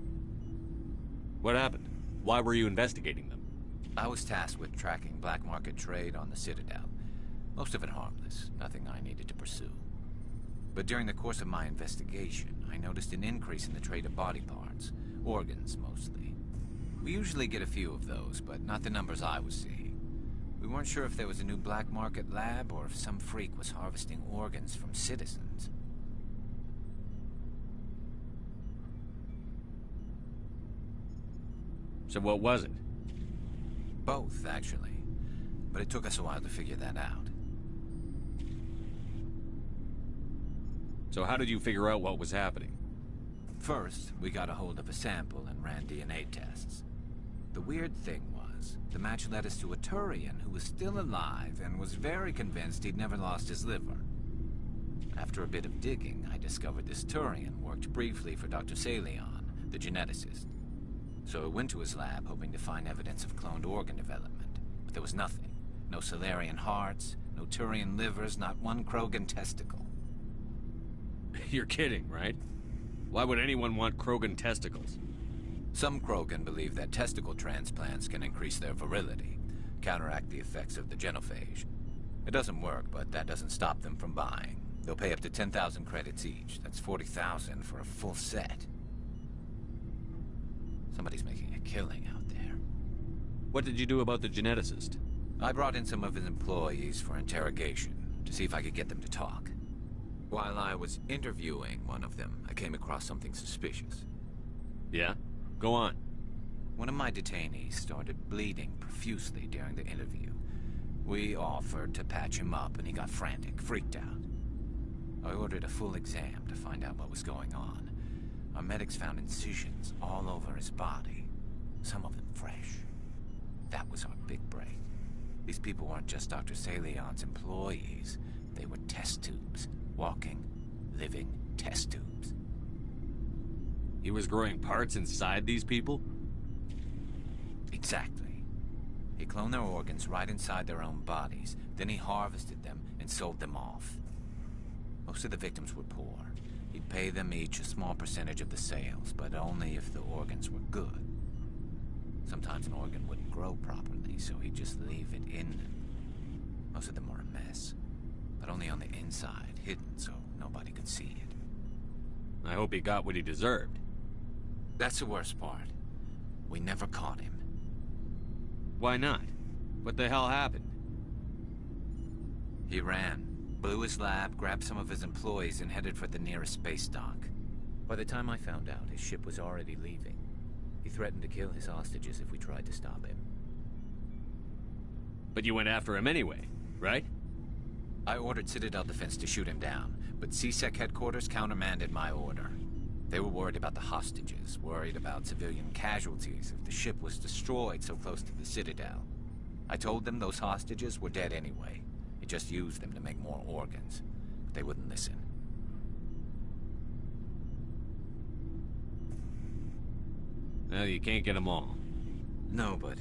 C: What happened? Why were you investigating them?
L: I was tasked with tracking black market trade on the Citadel. Most of it harmless, nothing I needed to pursue. But during the course of my investigation, I noticed an increase in the trade of body parts, organs mostly. We usually get a few of those, but not the numbers I was seeing. We weren't sure if there was a new black market lab or if some freak was harvesting organs from citizens.
C: So what was it?
L: Both, actually. But it took us a while to figure that out.
C: So how did you figure out what was happening?
L: First, we got a hold of a sample and ran DNA tests. The weird thing was, the match led us to a Turian who was still alive and was very convinced he'd never lost his liver. After a bit of digging, I discovered this Turian worked briefly for Dr. Salion, the geneticist. So I went to his lab hoping to find evidence of cloned organ development, but there was nothing. No Solarian hearts, no Turian livers, not one Krogan testicle.
C: You're kidding, right? Why would anyone want Krogan testicles?
L: Some Krogan believe that testicle transplants can increase their virility, counteract the effects of the genophage. It doesn't work, but that doesn't stop them from buying. They'll pay up to 10,000 credits each. That's 40,000 for a full set. Somebody's making a killing out there.
C: What did you do about the geneticist?
L: I brought in some of his employees for interrogation, to see if I could get them to talk. While I was interviewing one of them, I came across something suspicious.
C: Yeah? Go on.
L: One of my detainees started bleeding profusely during the interview. We offered to patch him up, and he got frantic, freaked out. I ordered a full exam to find out what was going on. Our medics found incisions all over his body, some of them fresh. That was our big break. These people weren't just Dr. Salion's employees. They were test tubes. Walking, living test tubes.
C: He was growing parts inside these people?
L: Exactly. He cloned their organs right inside their own bodies. Then he harvested them and sold them off. Most of the victims were poor. He'd pay them each a small percentage of the sales, but only if the organs were good. Sometimes an organ wouldn't grow properly, so he'd just leave it in them. Most of them were a mess, but only on the inside, hidden so nobody could see it.
C: I hope he got what he deserved.
L: That's the worst part. We never caught him.
C: Why not? What the hell happened?
L: He ran, blew his lab, grabbed some of his employees, and headed for the nearest space dock. By the time I found out, his ship was already leaving. He threatened to kill his hostages if we tried to stop him.
C: But you went after him anyway, right?
L: I ordered Citadel Defense to shoot him down, but CSEC headquarters countermanded my order. They were worried about the hostages, worried about civilian casualties if the ship was destroyed so close to the Citadel. I told them those hostages were dead anyway. He just used them to make more organs, but they wouldn't listen.
C: Well, you can't get them all.
L: No, but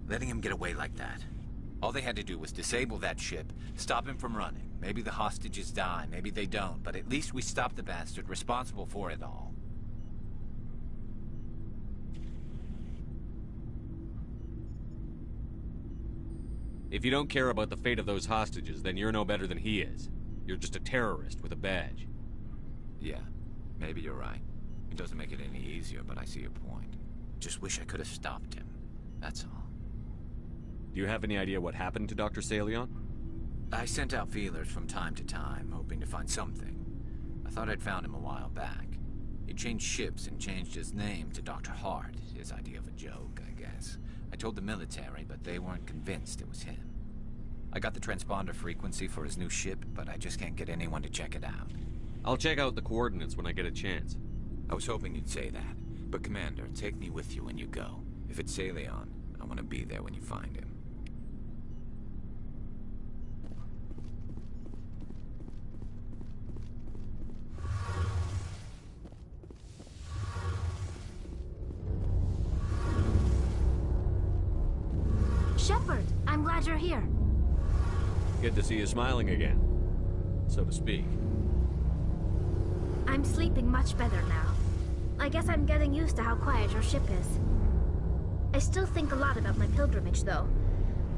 L: letting him get away like that. All they had to do was disable that ship, stop him from running. Maybe the hostages die, maybe they don't, but at least we stopped the bastard responsible for it all.
C: If you don't care about the fate of those hostages, then you're no better than he is. You're just a terrorist with a badge.
L: Yeah, maybe you're right. It doesn't make it any easier, but I see your point. Just wish I could have stopped him. That's all.
C: Do you have any idea what happened to Dr. Salion?
L: I sent out feelers from time to time, hoping to find something. I thought I'd found him a while back. He changed ships and changed his name to Dr. Hart, his idea of a joke, I guess. I told the military, but they weren't convinced it was him. I got the transponder frequency for his new ship, but I just can't get anyone to check it out.
C: I'll check out the coordinates when I get a chance.
L: I was hoping you'd say that. But Commander, take me with you when you go. If it's Salion, I want to be there when you find him.
B: Shepard, I'm glad you're here.
C: Good to see you smiling again, so to speak.
B: I'm sleeping much better now. I guess I'm getting used to how quiet your ship is. I still think a lot about my pilgrimage, though.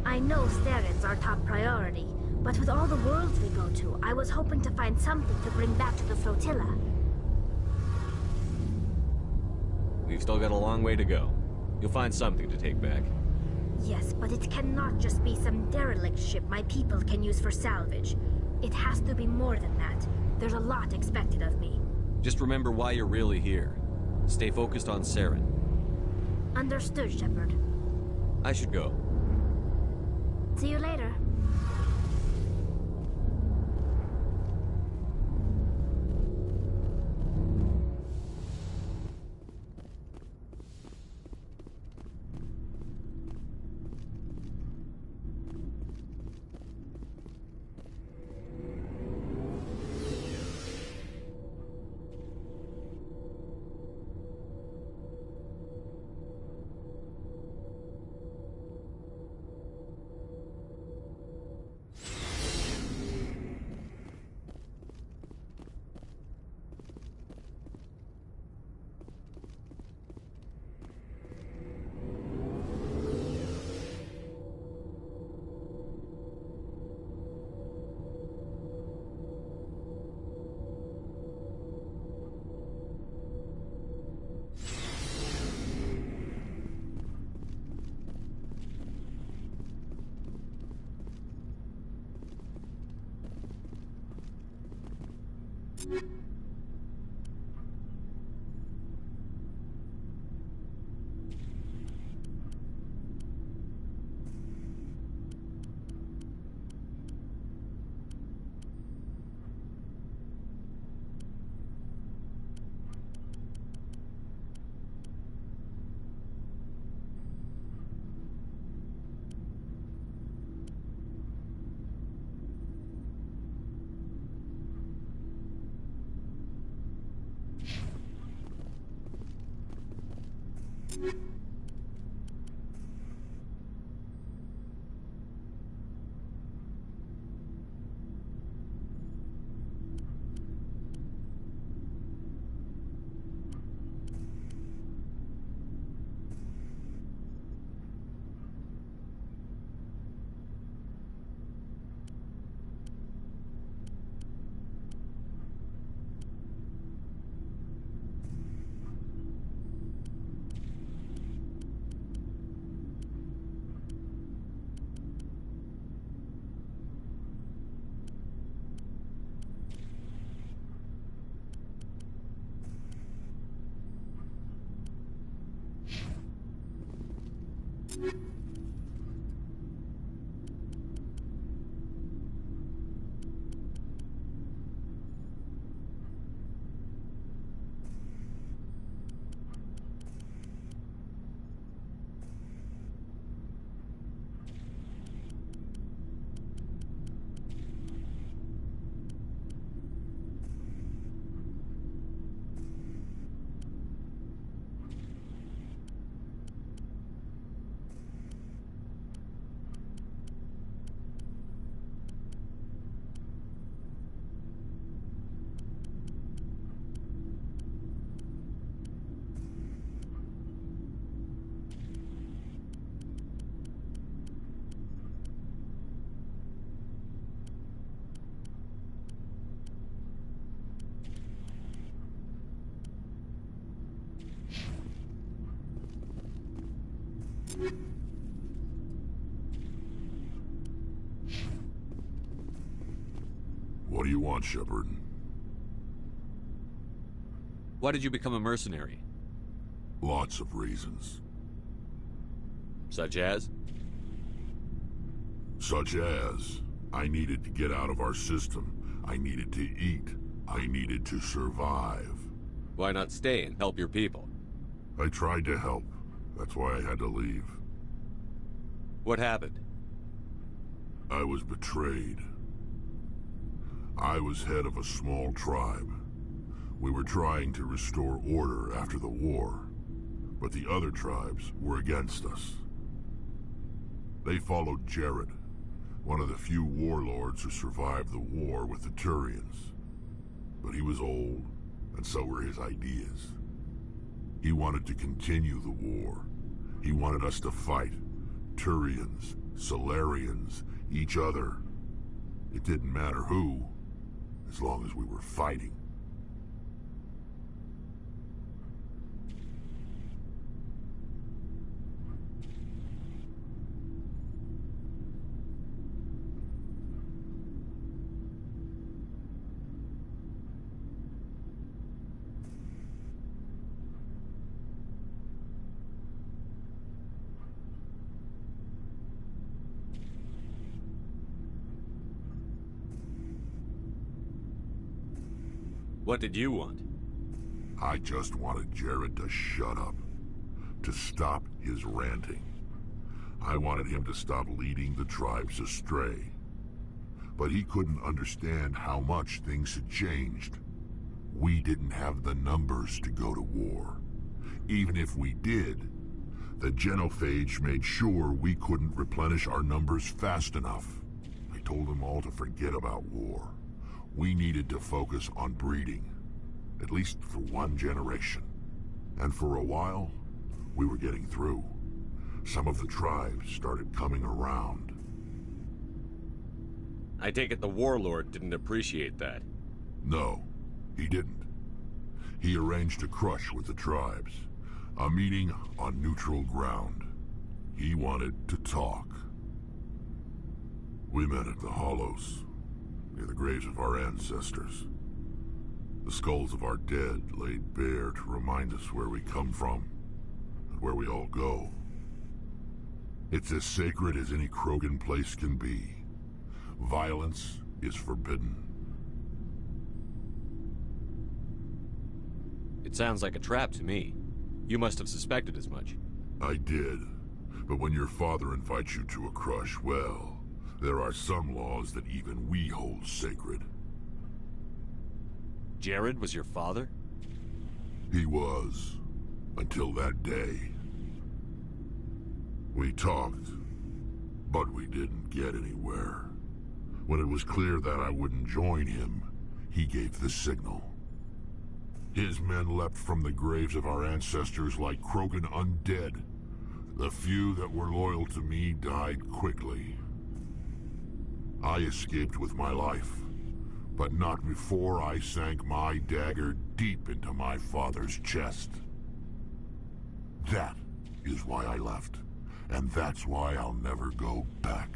B: I know Steren's our top priority, but with all the worlds we go to, I was hoping to find something to bring back to the flotilla.
C: We've still got a long way to go. You'll find something to take back.
B: Yes, but it cannot just be some derelict ship my people can use for salvage. It has to be more than that. There's a lot expected of me.
C: Just remember why you're really here. Stay focused on Saren.
B: Understood, Shepard.
C: I should go.
B: See you later.
I: What do you want, Shepard?
C: Why did you become a mercenary?
I: Lots of reasons.
C: Such as?
I: Such as, I needed to get out of our system. I needed to eat. I needed to survive.
C: Why not stay and help your people?
I: I tried to help. That's why I had to leave.
C: What happened?
I: I was betrayed. I was head of a small tribe. We were trying to restore order after the war, but the other tribes were against us. They followed Jared, one of the few warlords who survived the war with the Turians. But he was old, and so were his ideas. He wanted to continue the war. He wanted us to fight. Turians, Solarians, each other. It didn't matter who, as long as we were fighting.
C: What did you want?
I: I just wanted Jared to shut up, to stop his ranting. I wanted him to stop leading the tribes astray. But he couldn't understand how much things had changed. We didn't have the numbers to go to war. Even if we did, the genophage made sure we couldn't replenish our numbers fast enough. I told them all to forget about war. We needed to focus on breeding, at least for one generation. And for a while, we were getting through. Some of the tribes started coming around.
C: I take it the warlord didn't appreciate that.
I: No, he didn't. He arranged a crush with the tribes, a meeting on neutral ground. He wanted to talk. We met at the Hollows, near the graves of our ancestors. The skulls of our dead laid bare to remind us where we come from, and where we all go. It's as sacred as any Krogan place can be. Violence is forbidden.
C: It sounds like a trap to me. You must have suspected as much.
I: I did. But when your father invites you to a crush, well, there are some laws that even we hold sacred.
C: Jared was your father?
I: He was. Until that day. We talked, but we didn't get anywhere. When it was clear that I wouldn't join him, he gave the signal. His men leapt from the graves of our ancestors like Krogan undead. The few that were loyal to me died quickly. I escaped with my life, but not before I sank my dagger deep into my father's chest. That is why I left, and that's why I'll never go back.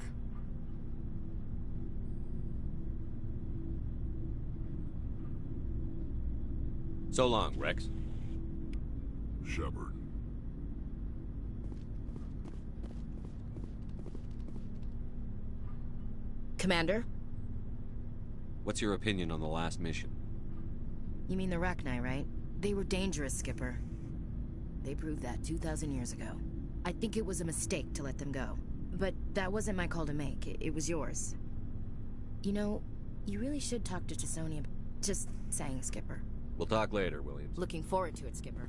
C: So long, Rex.
I: Shepard.
Q: Commander?
C: What's your opinion on the last mission?
Q: You mean the Rachni, right? They were dangerous, Skipper. They proved that 2,000 years ago. I think it was a mistake to let them go. But that wasn't my call to make. It was yours. You know, you really should talk to Chesonia. Just saying, Skipper.
C: We'll talk later, Williams.
Q: Looking forward to it, Skipper.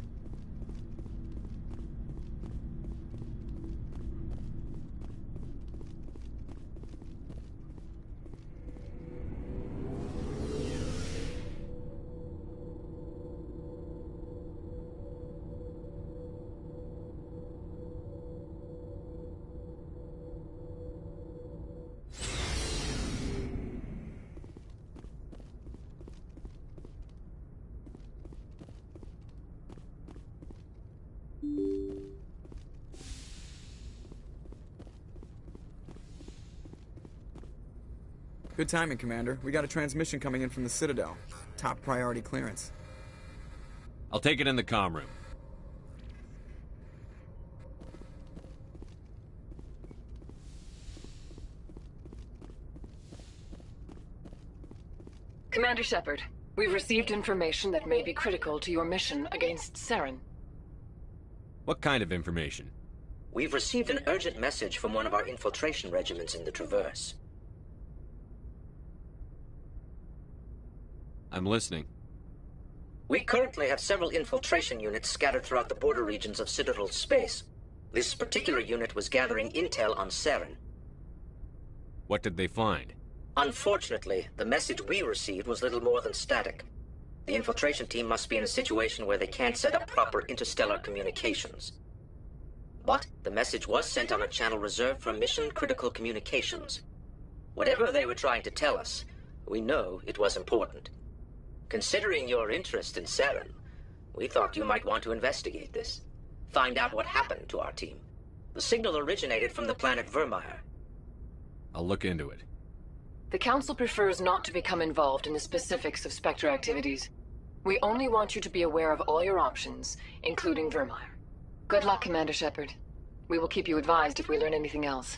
W: Good timing, Commander. We got a transmission coming in from the Citadel. Top priority clearance.
C: I'll take it in the comm room.
T: Commander Shepard, we've received information that may be critical to your mission against Saren.
C: What kind of information?
V: We've received an urgent message from one of our infiltration regiments in the Traverse.
C: I'm listening.
V: We currently have several infiltration units scattered throughout the border regions of Citadel space. This particular unit was gathering intel on Saren.
C: What did they find?
V: Unfortunately, the message we received was little more than static. The infiltration team must be in a situation where they can't set up proper interstellar communications. But the message was sent on a channel reserved for mission-critical communications. Whatever they were trying to tell us, we know it was important. Considering your interest in Saren, we thought you might want to investigate this. Find out what happened to our team. The signal originated from the planet Vermeer.
C: I'll look into it.
T: The Council prefers not to become involved in the specifics of Spectre activities. We only want you to be aware of all your options, including Vermeer. Good luck, Commander Shepard. We will keep you advised if we learn anything else.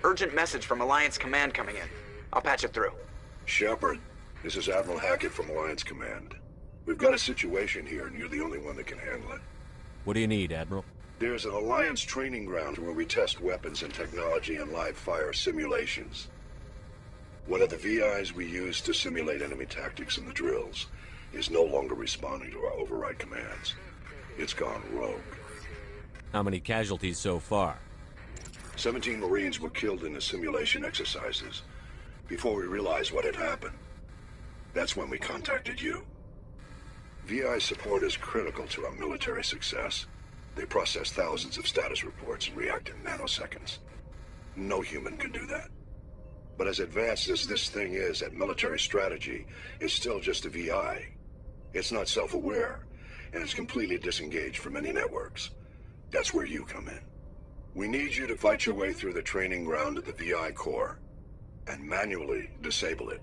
S: urgent message from Alliance Command coming in. I'll patch it through.
I: Shepard, this is Admiral Hackett from Alliance Command. We've got a situation here, and you're the only one that can handle it.
C: What do you need, Admiral?
I: There's an Alliance training ground where we test weapons and technology in live fire simulations. One of the VIs we use to simulate enemy tactics in the drills is no longer responding to our override commands. It's gone rogue.
C: How many casualties so far?
I: 17 Marines were killed in the simulation exercises before we realized what had happened. That's when we contacted you. VI support is critical to our military success. They process thousands of status reports and react in nanoseconds. No human can do that. But as advanced as this thing is at military strategy, it's still just a VI. It's not self-aware, and it's completely disengaged from any networks. That's where you come in. We need you to fight your way through the training ground of the VI core, and manually disable it.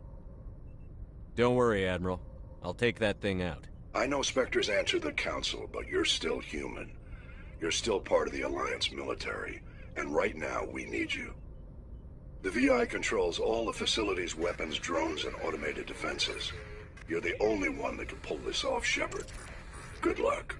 C: Don't worry, Admiral. I'll take that thing out.
I: I know Spectres answer the Council, but you're still human. You're still part of the Alliance military, and right now we need you. The VI controls all the facility's weapons, drones, and automated defenses. You're the only one that can pull this off, Shepard. Good luck.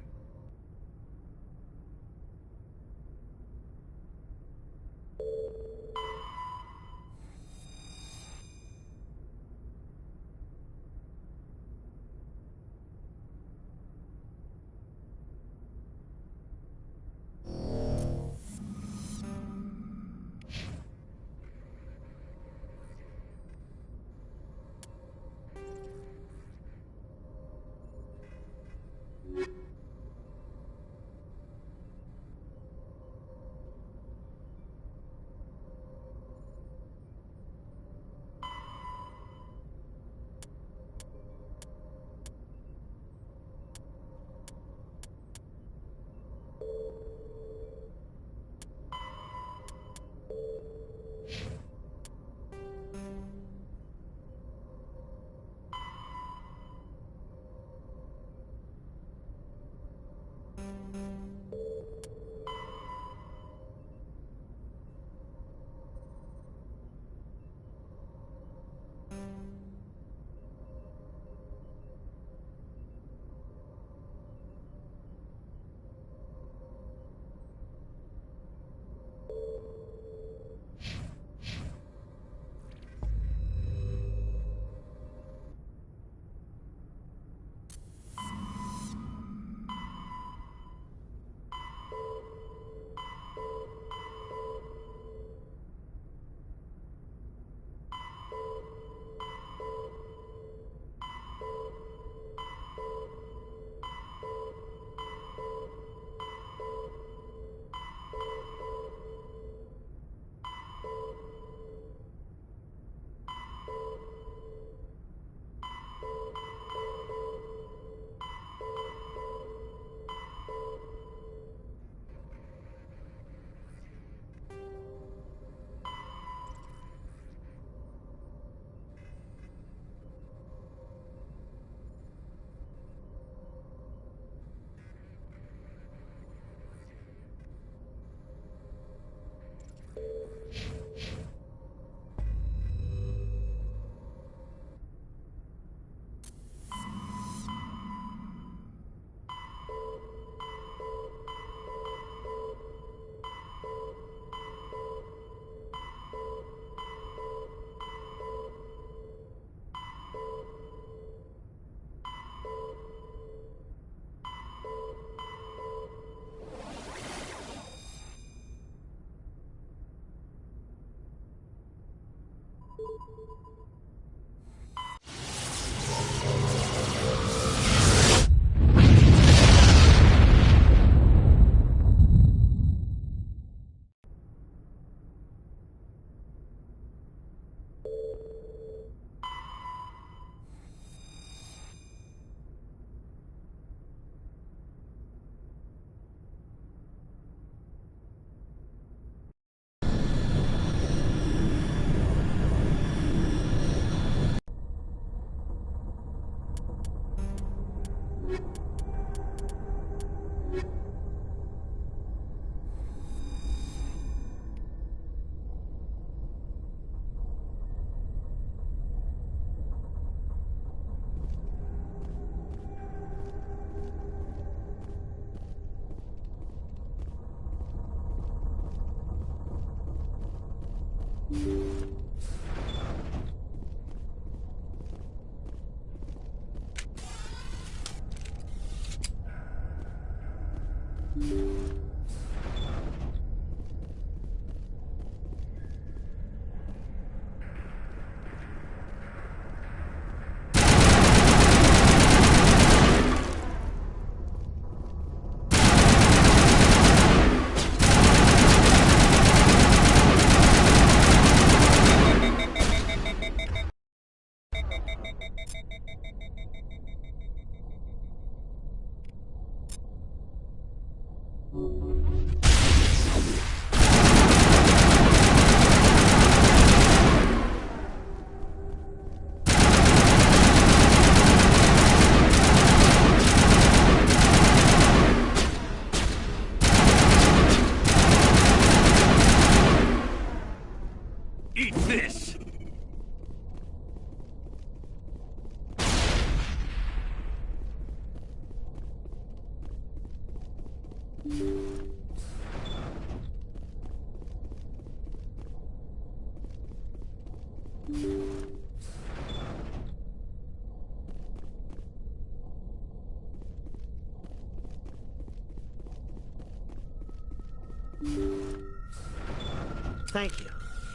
D: Thank you.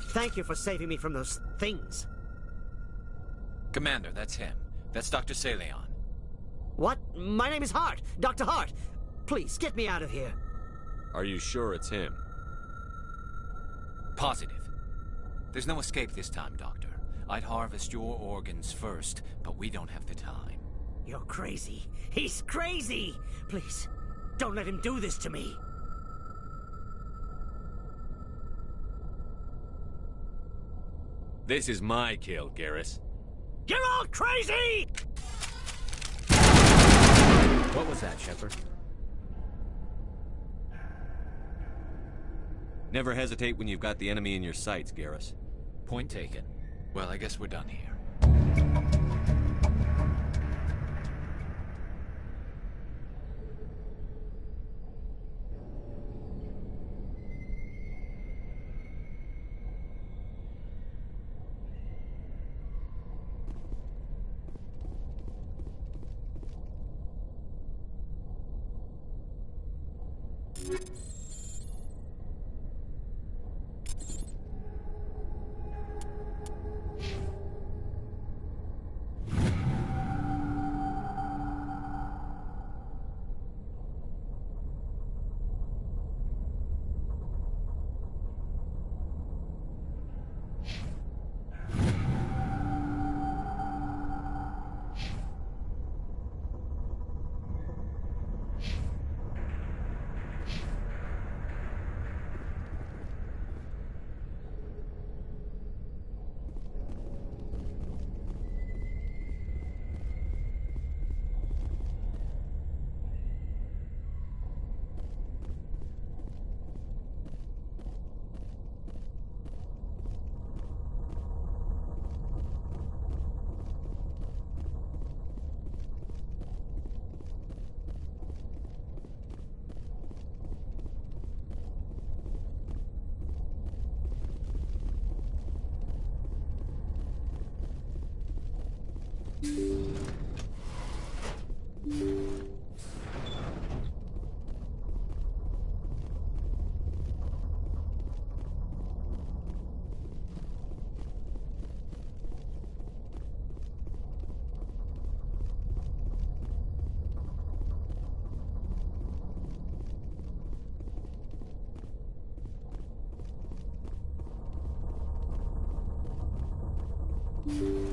D: Thank you for saving me from those things.
L: Commander, that's him. That's Dr. Saleon.
D: What? My name is Hart. Dr. Hart. Please, get me out of here.
C: Are you sure it's him?
L: Positive. There's no escape this time, Doctor. I'd harvest your organs first, but we don't have the time.
D: You're crazy. He's crazy! Please, don't let him do this to me.
C: This is my kill, Garrus.
D: You're all crazy!
L: What was that, Shepard?
C: Never hesitate when you've got the enemy in your sights, Garrus.
L: Point taken. Well, I guess we're done here.
A: you